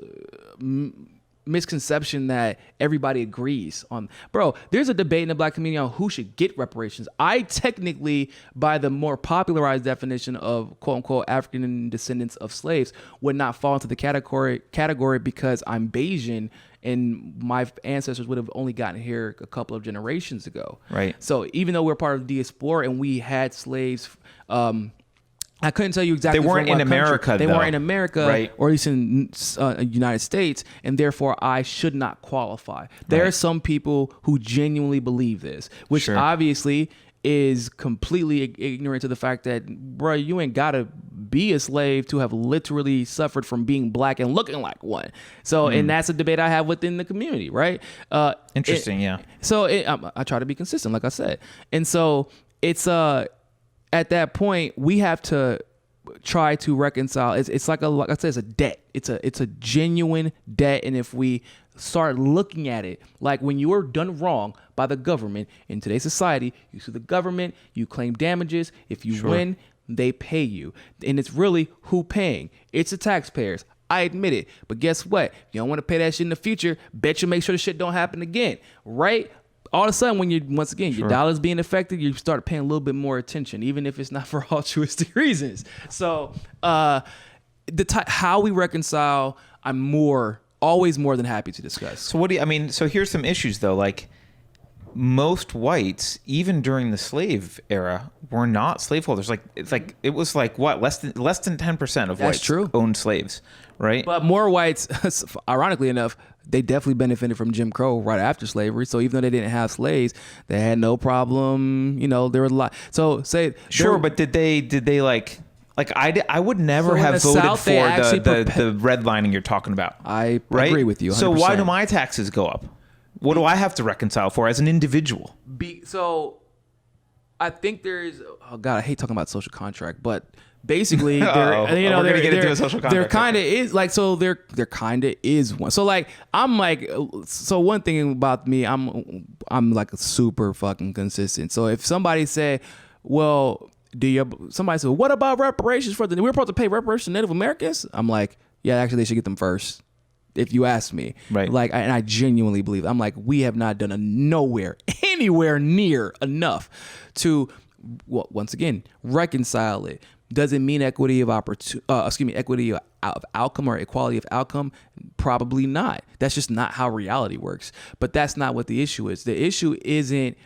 misconception that everybody agrees on. Bro, there's a debate in the Black community on who should get reparations. I technically, by the more popularized definition of quote unquote African descendants of slaves, would not fall into the category because I'm Bayesian and my ancestors would have only gotten here a couple of generations ago. Right. So even though we're part of the diaspora and we had slaves, I couldn't tell you exactly. They weren't in America. They weren't in America, right? Or at least in United States, and therefore I should not qualify. There are some people who genuinely believe this, which obviously is completely ignorant to the fact that, bro, you ain't gotta be a slave to have literally suffered from being Black and looking like one. So, and that's a debate I have within the community, right? Interesting, yeah. So I try to be consistent, like I said, and so it's at that point, we have to try to reconcile. It's like I said, it's a debt. It's a genuine debt. And if we start looking at it like when you are done wrong by the government in today's society, you sue the government, you claim damages. If you win, they pay you. And it's really who paying? It's the taxpayers. I admit it. But guess what? You don't want to pay that shit in the future. Bet you make sure the shit don't happen again. Right? All of a sudden, when your dollar's being affected, you start paying a little bit more attention, even if it's not for altruistic reasons. So, how we reconcile, I'm always more than happy to discuss. So so here's some issues though. Like, most whites, even during the slave era, were not slaveholders. It was what, less than 10% of whites owned slaves, right? But more whites, ironically enough, they definitely benefited from Jim Crow right after slavery. So even though they didn't have slaves, they had no problem. There was a lot. So but did they like I would never have voted South, for the redlining you're talking about. I agree with you 100%. So why do my taxes go up? What do I have to reconcile for as an individual? So I think there is. Oh God, I hate talking about social contract, but basically, we're gonna get into a social contract. There kind of is there kind of is one. So one thing about me, I'm like super fucking consistent. So if somebody said, well, somebody said, what about reparations we're supposed to pay reparations to Native Americans? I'm like, yeah, actually they should get them first. If you ask me, right? And I genuinely believe, I'm like, we have not done anywhere near enough to, once again, reconcile it. Does it mean equity of equity of outcome or equality of outcome? Probably not. That's just not how reality works. But that's not what the issue is. The issue isn't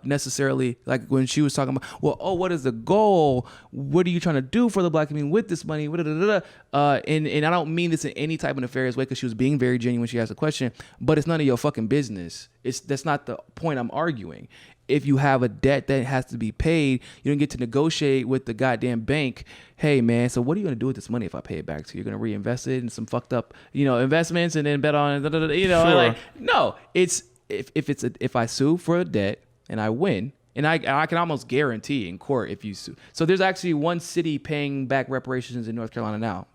necessarily like when she was talking about, what is the goal? What are you trying to do for the Black community with this money? And I don't mean this in any type of nefarious way, because she was being very genuine when she asked the question, but it's none of your fucking business. That's not the point I'm arguing. If you have a debt that has to be paid, you don't get to negotiate with the goddamn bank. Hey man, so what are you going to do with this money if I pay it back to you? You're going to reinvest it in some fucked up, investments and then bet on, Sure. No, it's, if I sue for a debt and I win, and I can almost guarantee in court if you sue. So there's actually one city paying back reparations in North Carolina now,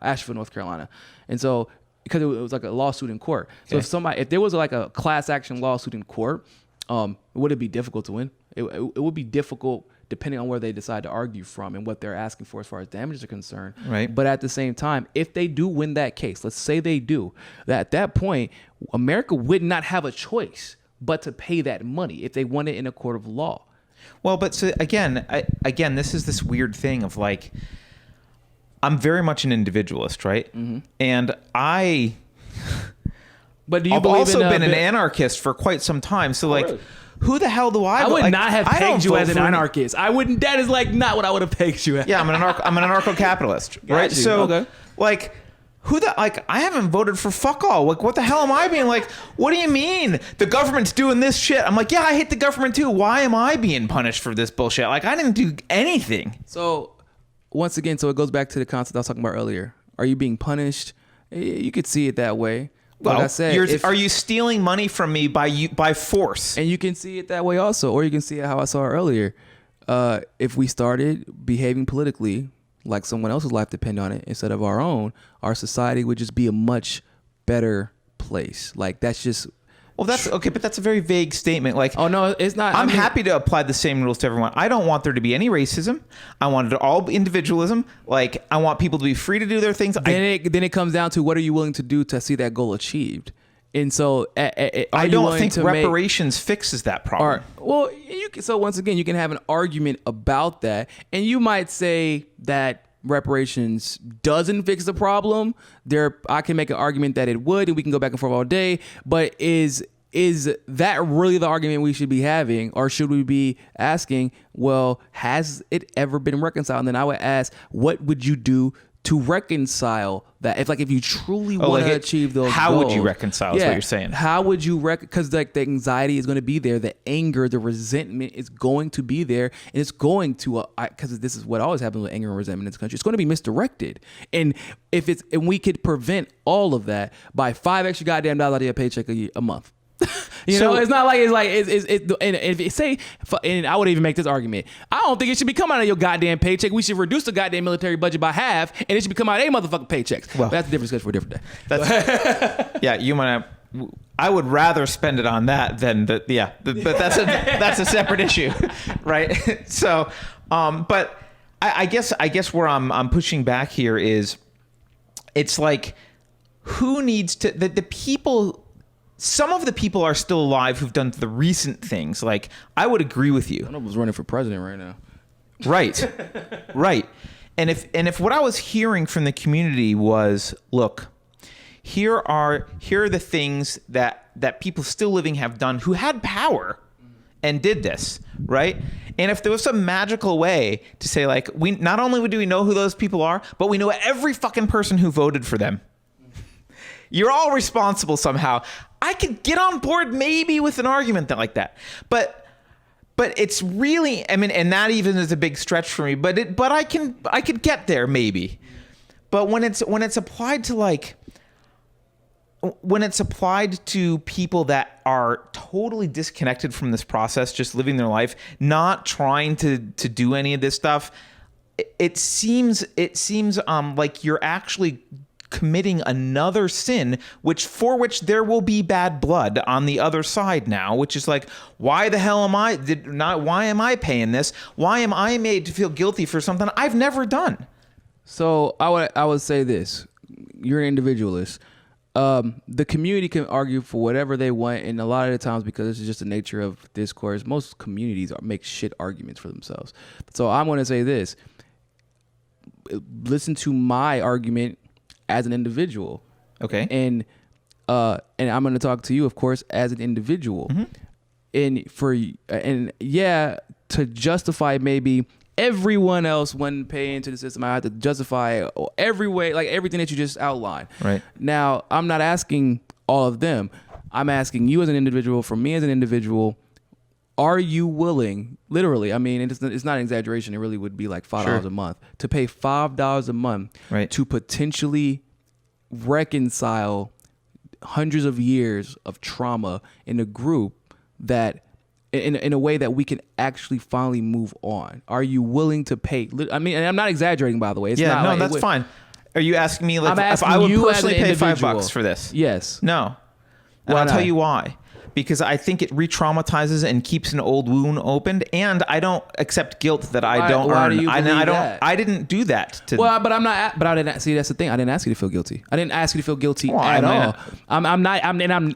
Asheville, North Carolina. And so, because it was like a lawsuit in court. So if there was like a class action lawsuit in court, would it be difficult to win? It would be difficult depending on where they decide to argue from and what they're asking for as far as damages are concerned. Right. But at the same time, if they do win that case, let's say they do, at that point, America would not have a choice but to pay that money if they won it in a court of law. Well, but so again, this is this weird thing of like, I'm very much an individualist, right? Mm-hmm. And But do you I've also been an anarchist for quite some time. So like, really? who the hell do I would not have pegged you as an anarchist. I wouldn't. That is like not what I would have pegged you as. Yeah, I'm an anarcho-capitalist, right? you. So Okay. like, I haven't voted for fuck all. Like, what the hell am I being like? What do you mean the government's doing this shit? I'm like, yeah, I hate the government too. Why am I being punished for this bullshit? Like, I didn't do anything. So once again, so it goes back to the concept I was talking about earlier. Are you being punished? You could see it that way. Like I said, are you stealing money from me by force? And you can see it that way also, or you can see it how I saw it earlier. If we started behaving politically like someone else's life depended on it instead of our own, our society would just be a much better place. Like that's just. Well, that's okay, but that's a very vague statement. Like, oh no, it's not. I'm happy to apply the same rules to everyone. I don't want there to be any racism. I want it all individualism. Like, I want people to be free to do their things. Then it comes down to what are you willing to do to see that goal achieved. And so, I don't think reparations fixes that problem. Well, so once again, you can have an argument about that, and you might say that reparations doesn't fix the problem. I can make an argument that it would, and we can go back and forth all day. But is that really the argument we should be having, or should we be asking, well, has it ever been reconciled? And then I would ask, what would you do to reconcile that? If you truly want to achieve those how goals, would you reconcile is what you're saying. How would you because like the anxiety is going to be there, the anger, the resentment is going to be there, and it's going to because this is what always happens with anger and resentment in this country. It's going to be misdirected, and and we could prevent all of that by $5 extra goddamn dollars out of your paycheck a month. You know, it's not like and if it say, and I would even make this argument. I don't think it should be coming out of your goddamn paycheck. We should reduce the goddamn military budget by half, and it should be coming out of a motherfucking paychecks. Well, that's a different discussion for a different day. Yeah, you might. I would rather spend it on that than but that's a separate issue, right? So, but I guess where I'm pushing back here is, it's like, who needs to the people. Some of the people are still alive who've done the recent things. Like, I would agree with you. One of them's running for president right now. Right. Right. And if what I was hearing from the community was, look, here are the things that people still living have done who had power and did this, right? And if there was some magical way to say, like, we not only do we know who those people are, but we know every fucking person who voted for them. You're all responsible somehow. I could get on board maybe with an argument like that, but it's really, I mean, and that even is a big stretch for me. But I could get there maybe. But when it's applied to people that are totally disconnected from this process, just living their life, not trying to do any of this stuff, it seems like you're actually committing another sin, for which there will be bad blood on the other side now, which is like, why the hell why am I paying this? Why am I made to feel guilty for something I've never done? So I would say this: you're an individualist. The community can argue for whatever they want, and a lot of the times, because this is just the nature of discourse, most communities make shit arguments for themselves. So I'm going to say this: listen to my argument as an individual. Okay. And I'm going to talk to you, of course, as an individual. Mm-hmm. To justify maybe everyone else when paying into the system, I have to justify every way, like everything that you just outlined. Right. Now, I'm not asking all of them. I'm asking you as an individual, from me as an individual, are you willing, literally, I mean, it's not an exaggeration, it really would be like $5 a month, to pay $5 a month to potentially reconcile hundreds of years of trauma in a group that, in a way that we can actually finally move on? Are you willing to pay? I mean, and I'm not exaggerating, by the way. That's fine. Are you asking me, like, if I would personally pay $5 for this? Yes. No. And I'll tell you why. Because I think it re-traumatizes and keeps an old wound opened, and I don't accept guilt that I don't earn. I didn't do that. But I'm not. But I didn't see. That's the thing. I didn't ask you to feel guilty. I didn't ask you to feel guilty at all. I'm not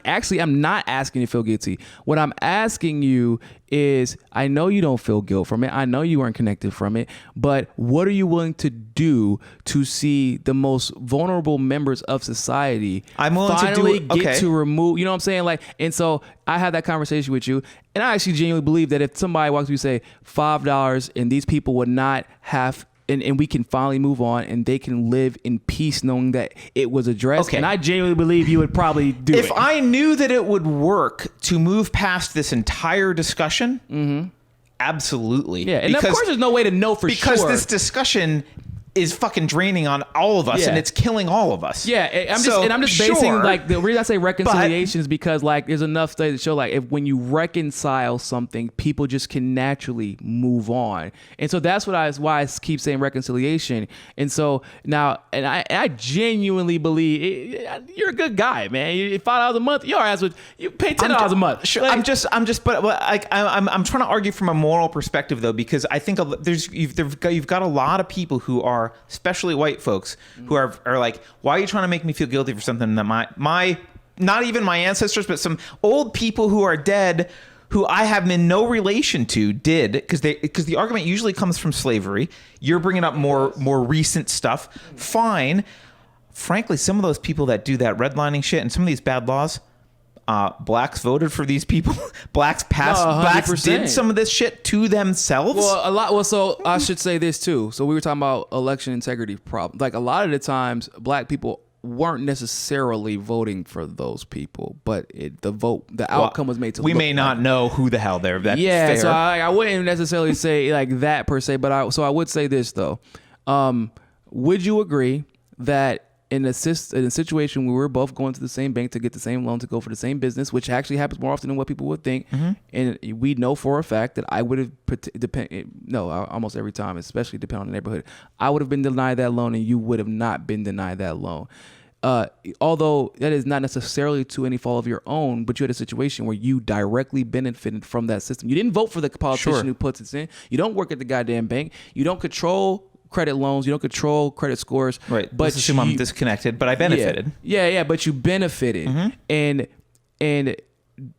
asking you to feel guilty. What I'm asking you is I know you don't feel guilt from it. I know you weren't connected from it, but what are you willing to do to see the most vulnerable members of society I'm willing finally to do, get to remove, you know what I'm saying? Like, and so I had that conversation with you, and I actually genuinely believe that if somebody walks up to you and say $5 and these people would not have, and we can finally move on and they can live in peace knowing that it was addressed. Okay. And I genuinely believe you would probably do it. If I knew that it would work to move past this entire discussion, absolutely. Yeah, and of course there's no way to know for sure. Because this discussion is fucking draining on all of us, and it's killing all of us. Yeah, I'm just basing like the reason I say reconciliation is because like there's enough studies that show like if when you reconcile something, people just can naturally move on, and so that's why I keep saying reconciliation. And so now, and I genuinely believe you're a good guy, man. You $5 a month, your ass would you pay $10 a month. Sure, like, but like I'm trying to argue from a moral perspective though, because I think you've got a lot of people who are, especially white folks, who are like, why are you trying to make me feel guilty for something that my not even my ancestors, but some old people who are dead, who I have been no relation to, did, because the argument usually comes from slavery. You're bringing up more recent stuff. Fine. Frankly, some of those people that do that redlining shit and some of these bad laws, blacks voted for these people. Blacks did some of this shit to themselves. Well, a lot. Well, so I should say this too. So we were talking about election integrity problems. Like a lot of the times, black people weren't necessarily voting for those people, but the outcome was made to. We may not know who the hell they're. That's fair. So I wouldn't necessarily say like that per se, but I would say this though. Would you agree that in a situation where we're both going to the same bank to get the same loan to go for the same business, which actually happens more often than what people would think, and we know for a fact that I would have almost every time, especially depending on the neighborhood, I would have been denied that loan and you would have not been denied that loan. Although that is not necessarily to any fault of your own, but you had a situation where you directly benefited from that system. You didn't vote for the politician who puts it in. You don't work at the goddamn bank. You don't control credit loans. You don't control credit scores. Right. But let's assume I'm disconnected, but I benefited. Yeah. But you benefited, and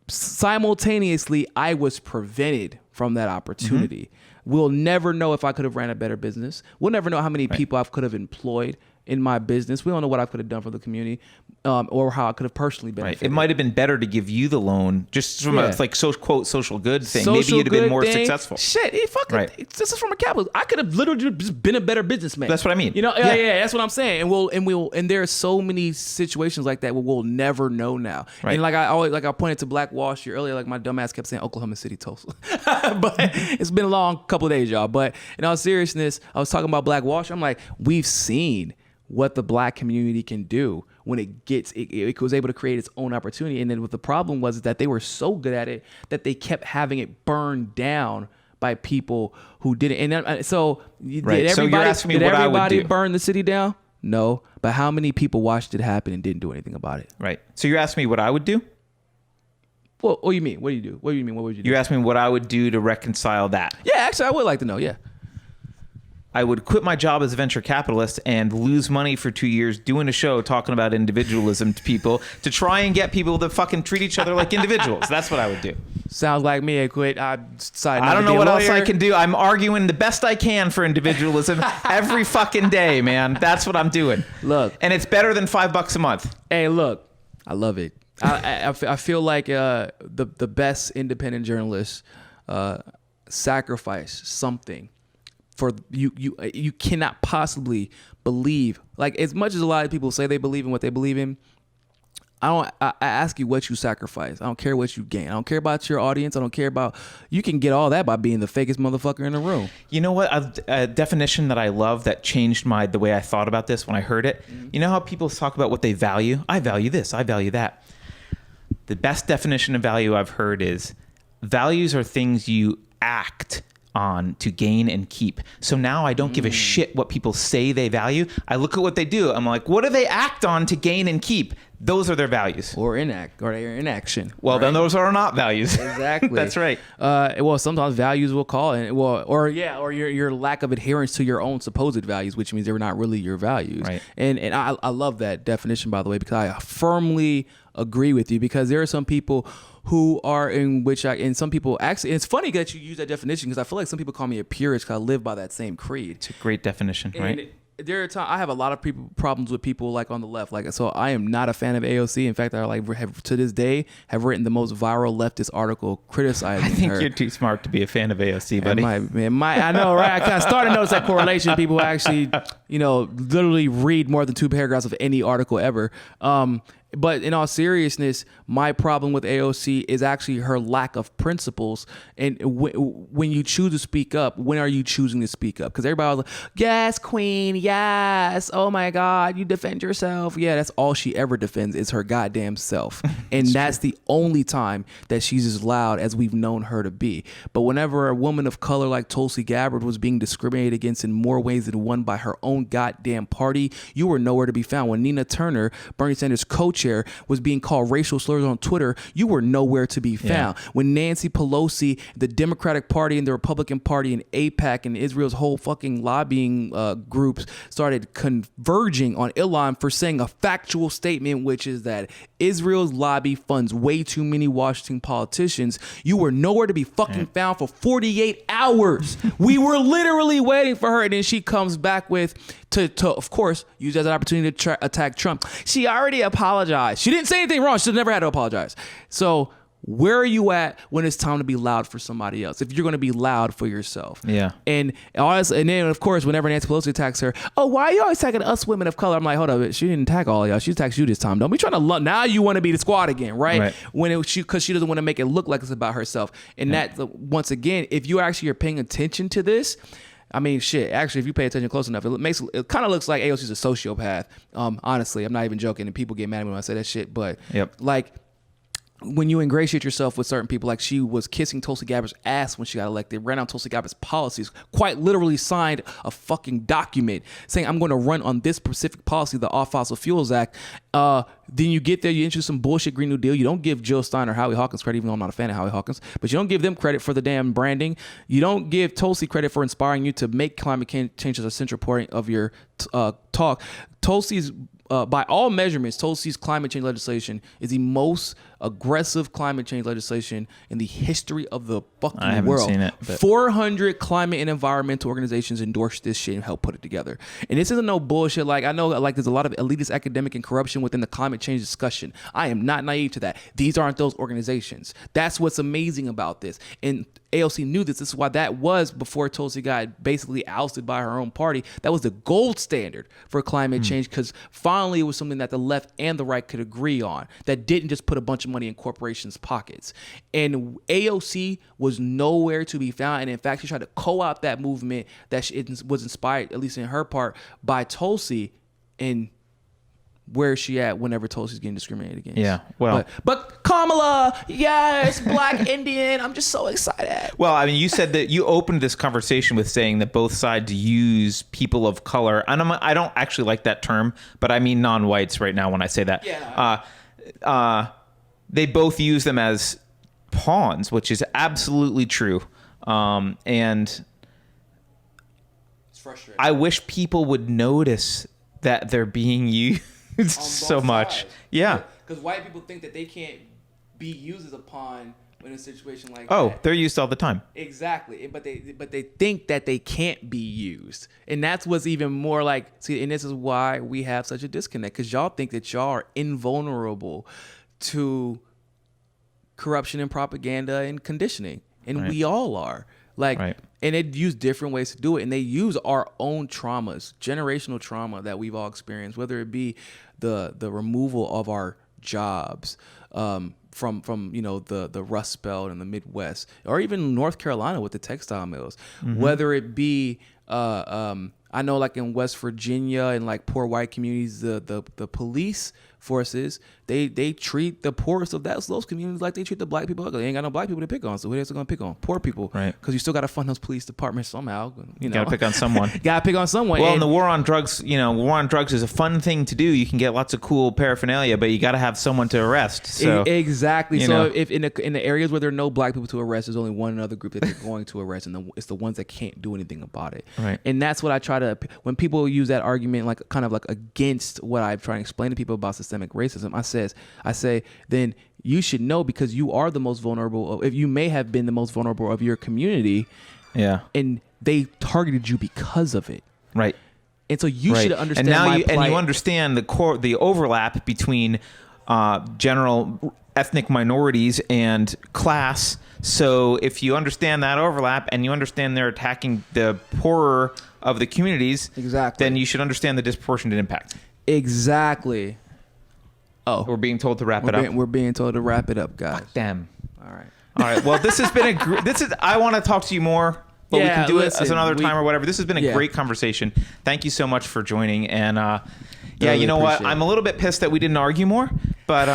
simultaneously, I was prevented from that opportunity. We'll never know if I could have ran a better business. We'll never know how many people I could have employed in my business. We don't know what I could have done for the community, or how I could have personally benefited. Right. It might have been better to give you the loan just from a quote social good thing. Maybe you'd have been more successful. Shit, this is from a capitalist. I could have literally just been a better businessman. That's what I mean. You know, yeah, that's what I'm saying. And there are so many situations like that where we'll never know now. Right. And like I pointed to Black Wall Street earlier, like my dumbass kept saying Oklahoma City, Tulsa. But it's been a long couple of days, y'all. But in all seriousness, I was talking about Black Wall Street. I'm like, we've seen what the black community can do when it was able to create its own opportunity. And then what the problem was that they were so good at it that they kept having it burned down by people who didn't. And so did everybody burn the city down? No. But how many people watched it happen and didn't do anything about it? Right. So you're asking me what I would do? Well, what do you mean? What do you do? What do you mean? What would you do? You're asking me what I would do to reconcile that. Yeah, actually, I would like to know. Yeah. I would quit my job as a venture capitalist and lose money for 2 years doing a show talking about individualism to people to try and get people to fucking treat each other like individuals. That's what I would do. Sounds like me. I quit. I decided I don't know what else I can do. I'm arguing the best I can for individualism every fucking day, man. That's what I'm doing. Look. And it's better than $5 a month. Hey, look. I love it. I feel like the best independent journalists sacrifice something. For you cannot possibly believe, like, as much as a lot of people say they believe in what they believe in, I ask you what you sacrifice. I don't care what you gain. I don't care about your audience. I don't care about, you can get all that by being the fakest motherfucker in the room. You know what? A definition that I love that changed the way I thought about this when I heard it. You know how people talk about what they value? I value this. I value that. The best definition of value I've heard is values are things you act on to gain and keep. So now I don't give a shit what people say they value. I look at what they do. I'm like, what do they act on to gain and keep? Those are their values. Or they're in action. Well, then those are not values. Exactly. That's right. Well, sometimes values will call, and or your lack of adherence to your own supposed values, which means they're not really your values. Right. And I love that definition, by the way, because I firmly agree with you, because there are some people who are in which and some people actually, and it's funny that you use that definition because I feel like some people call me a purist because I live by that same creed. It's a great definition, right? There are times I have a lot of problems with people like on the left, like so. I am not a fan of AOC. In fact, I have to this day have written the most viral leftist article criticizing her. I think you're too smart to be a fan of AOC, buddy. I know, right? I kind of started to notice that correlation. People actually, literally read more than 2 paragraphs of any article ever. But in all seriousness, my problem with AOC is actually her lack of principles. And when you choose to speak up, when are you choosing to speak up? Because everybody was like, yes, queen, yes. Oh, my God, you defend yourself. Yeah, that's all she ever defends is her goddamn self. And that's the only time that she's as loud as we've known her to be. But whenever a woman of color like Tulsi Gabbard was being discriminated against in more ways than one by her own goddamn party, you were nowhere to be found. When Nina Turner, Bernie Sanders' co-chair, was being called racial slurs on Twitter, you were nowhere to be found. Yeah. When Nancy Pelosi, the Democratic Party and the Republican Party and AIPAC and Israel's whole fucking lobbying groups started converging on Elon for saying a factual statement, which is that Israel's lobby funds way too many Washington politicians, you were nowhere to be fucking found for 48 hours. We were literally waiting for her, and then she comes back with to of course use as an opportunity to attack Trump. She already apologized. She didn't say anything wrong. She never had to apologize. So where are you at when it's time to be loud for somebody else? If you're going to be loud for yourself. Yeah. And then of course, whenever Nancy Pelosi attacks her, oh, why are you always attacking us women of color? I'm like, hold up, she didn't attack all of y'all. She attacked you this time. Don't be trying to now you want to be the squad again, right? Because she doesn't want to make it look like it's about herself. And that once again, if you actually are paying attention to this, I mean, shit. Actually, if you pay attention close enough, it kind of looks like AOC's a sociopath. Honestly, I'm not even joking, and people get mad at me when I say that shit. But like, when you ingratiate yourself with certain people, like she was kissing Tulsi Gabbard's ass when she got elected, ran on Tulsi Gabbard's policies, quite literally signed a fucking document saying, I'm going to run on this specific policy, the Off Fossil Fuels Act. Then you get there, you introduce some bullshit Green New Deal. You don't give Jill Stein or Howie Hawkins credit, even though I'm not a fan of Howie Hawkins, but you don't give them credit for the damn branding. You don't give Tulsi credit for inspiring you to make climate change as a central point of your talk. Tulsi's by all measurements, Tulsi's climate change legislation is the most aggressive climate change legislation in the history of the fucking world. I haven't seen it. 400 climate and environmental organizations endorsed this shit and helped put it together. And this isn't no bullshit. Like, I know like there's a lot of elitist academic and corruption within the climate change discussion. I am not naive to that. These aren't those organizations. That's what's amazing about this. And AOC knew this. This is why that was, before Tulsi got basically ousted by her own party, that was the gold standard for climate change, because finally it was something that the left and the right could agree on, that didn't just put a bunch of money in corporations' pockets. And AOC was nowhere to be found. And in fact, she tried to co-opt that movement that was inspired, at least in her part, by Tulsi. And where is she at whenever Tulsi's getting discriminated against? Yeah, well, but Kamala, yes, Black Indian. I'm just so excited. Well, I mean, you said that you opened this conversation with saying that both sides use people of color, and I don't actually like that term, but I mean non-whites right now when I say that. Yeah. They both use them as pawns, which is absolutely true, and it's frustrating. I wish people would notice that they're being used so much. Sides. Yeah. Because white people think that they can't be used as a pawn in a situation like that. Oh, they're used all the time. Exactly. But they think that they can't be used. And that's what's even more like, see, and this is why we have such a disconnect, because y'all think that y'all are invulnerable to corruption and propaganda and conditioning. And we all are. Like, and they use different ways to do it, and they use our own traumas, generational trauma that we've all experienced, whether it be the removal of our jobs from the Rust Belt in the Midwest, or even North Carolina with the textile mills, whether it be I know, like in West Virginia and like poor white communities, the police forces, they treat the poorest of those communities like they treat the black people. They ain't got no black people to pick on, so who else going to pick on? Poor people, right? Because you still got to fund those police departments somehow. You know, got to pick on someone. Got to pick on someone. Well, and the war on drugs, war on drugs is a fun thing to do. You can get lots of cool paraphernalia, but you got to have someone to arrest. So exactly. So if in the areas where there are no black people to arrest, there's only one other group that they're going to arrest, and it's the ones that can't do anything about it. Right. And that's what I try to, when people use that argument, like kind of like against what I try to explain to people about systemic racism. I say, then you should know because you are the most vulnerable. If you may have been the most vulnerable of your community, and they targeted you because of it, right? And so you should understand. And now my you plight. and you understand the overlap between general ethnic minorities and class. So if you understand that overlap and you understand they're attacking the poorer of the communities, exactly, then you should understand the disproportionate impact. Exactly. Oh, we're being told to wrap it up. We're being told to wrap it up, guys. Fuck them. All right. All right. Well, this has been I want to talk to you more, but we can do it as another time or whatever. This has been a great conversation. Thank you so much for joining. And you know what? I'm a little bit pissed that we didn't argue more, but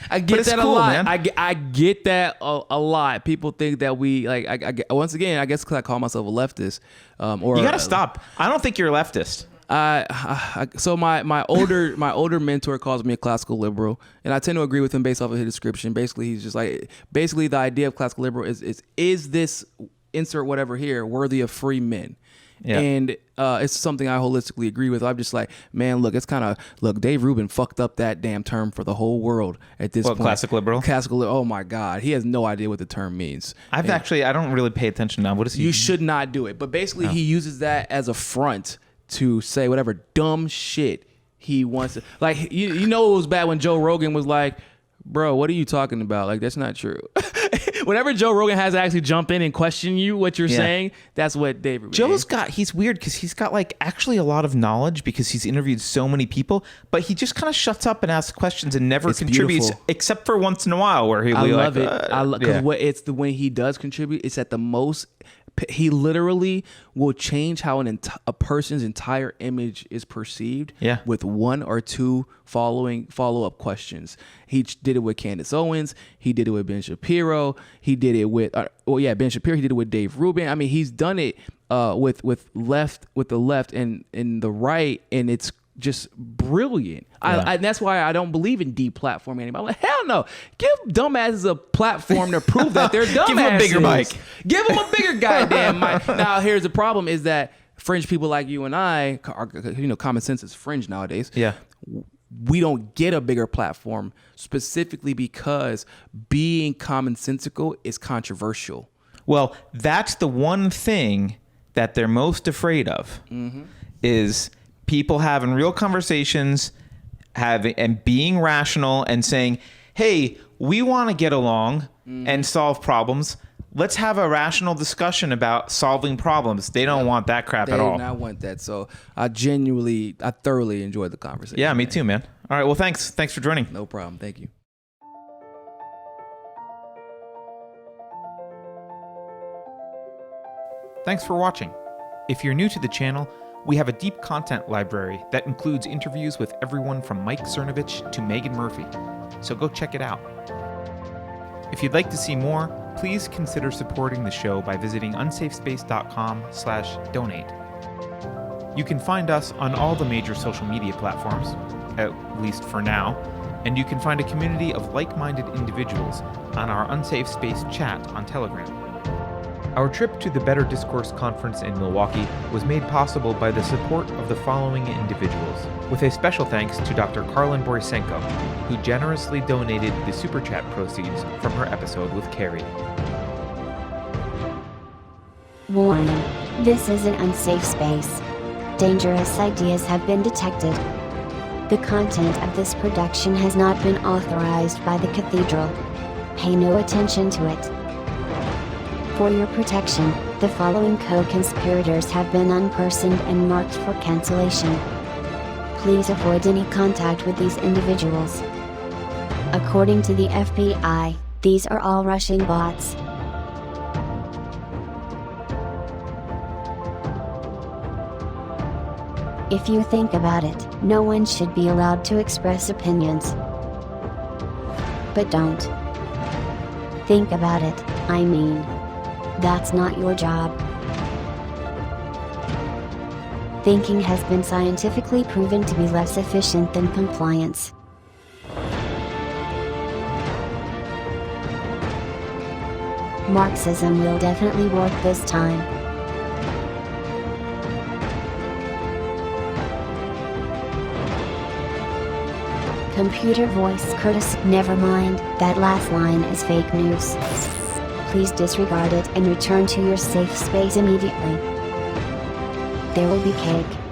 I get that cool, a lot. Man. I get that a lot. People think that we like. Once again, I guess because I call myself a leftist. Or you got to stop. I don't think you're a leftist. So my older mentor calls me a classical liberal, and I tend to agree with him based off of his description. Basically, he's just like the idea of classical liberal is this insert whatever here worthy of free men. Yeah. And it's something I holistically agree with. I'm just like, man, look, Dave Rubin fucked up that damn term for the whole world at this point. Classic liberal? Classical liberal. Oh my God. He has no idea what the term means. I don't really pay attention now. What is he? You should not do it. But basically he uses that as a front to say whatever dumb shit he wants to. Like, you know it was bad when Joe Rogan was like, bro, what are you talking about? Like, that's not true. Whenever Joe Rogan has to actually jump in and question you what you're saying, that's what Dave Rubin he's weird because he's got like actually a lot of knowledge because he's interviewed so many people, but he just kind of shuts up and asks questions and never contributes except for once in a while where he'll be like, because when he does contribute, it's at the most. He literally will change how a person's entire image is perceived with one or two follow-up questions. He did it with Candace Owens. He did it with Ben Shapiro. He did it with Ben Shapiro. He did it with Dave Rubin. I mean, he's done it with the left and the right, and it's just brilliant. And that's why I don't believe in deplatforming anybody. I'm like, hell no. Give dumbasses a platform to prove that they're dumbasses. Give them a bigger mic. Give them a bigger goddamn mic. Now, here's the problem is that fringe people like you and I, common sense is fringe nowadays. Yeah. We don't get a bigger platform specifically because being commonsensical is controversial. Well, that's the one thing that they're most afraid of is people having real conversations, and being rational and saying, hey, we want to get along and solve problems. Let's have a rational discussion about solving problems. They don't want that crap at all. They do not want that. So I thoroughly enjoyed the conversation. Yeah, me too, man. All right, well, thanks. Thanks for joining. No problem. Thank you. Thanks for watching. If you're new to the channel, we have a deep content library that includes interviews with everyone from Mike Cernovich to Megan Murphy, so go check it out. If you'd like to see more, please consider supporting the show by visiting unsafespace.com/donate. You can find us on all the major social media platforms, at least for now, and you can find a community of like-minded individuals on our Unsafe Space chat on Telegram. Our trip to the Better Discourse Conference in Milwaukee was made possible by the support of the following individuals, with a special thanks to Dr. Karlin Borisenko, who generously donated the Super Chat proceeds from her episode with Carrie. Warning. This is an unsafe space. Dangerous ideas have been detected. The content of this production has not been authorized by the Cathedral. Pay no attention to it. For your protection, the following co-conspirators have been unpersoned and marked for cancellation. Please avoid any contact with these individuals. According to the FBI, these are all Russian bots. If you think about it, no one should be allowed to express opinions. But don't. Think about it, I mean. That's not your job. Thinking has been scientifically proven to be less efficient than compliance. Marxism will definitely work this time. Computer voice Curtis. Never mind, that last line is fake news. Please disregard it and return to your safe space immediately. There will be cake.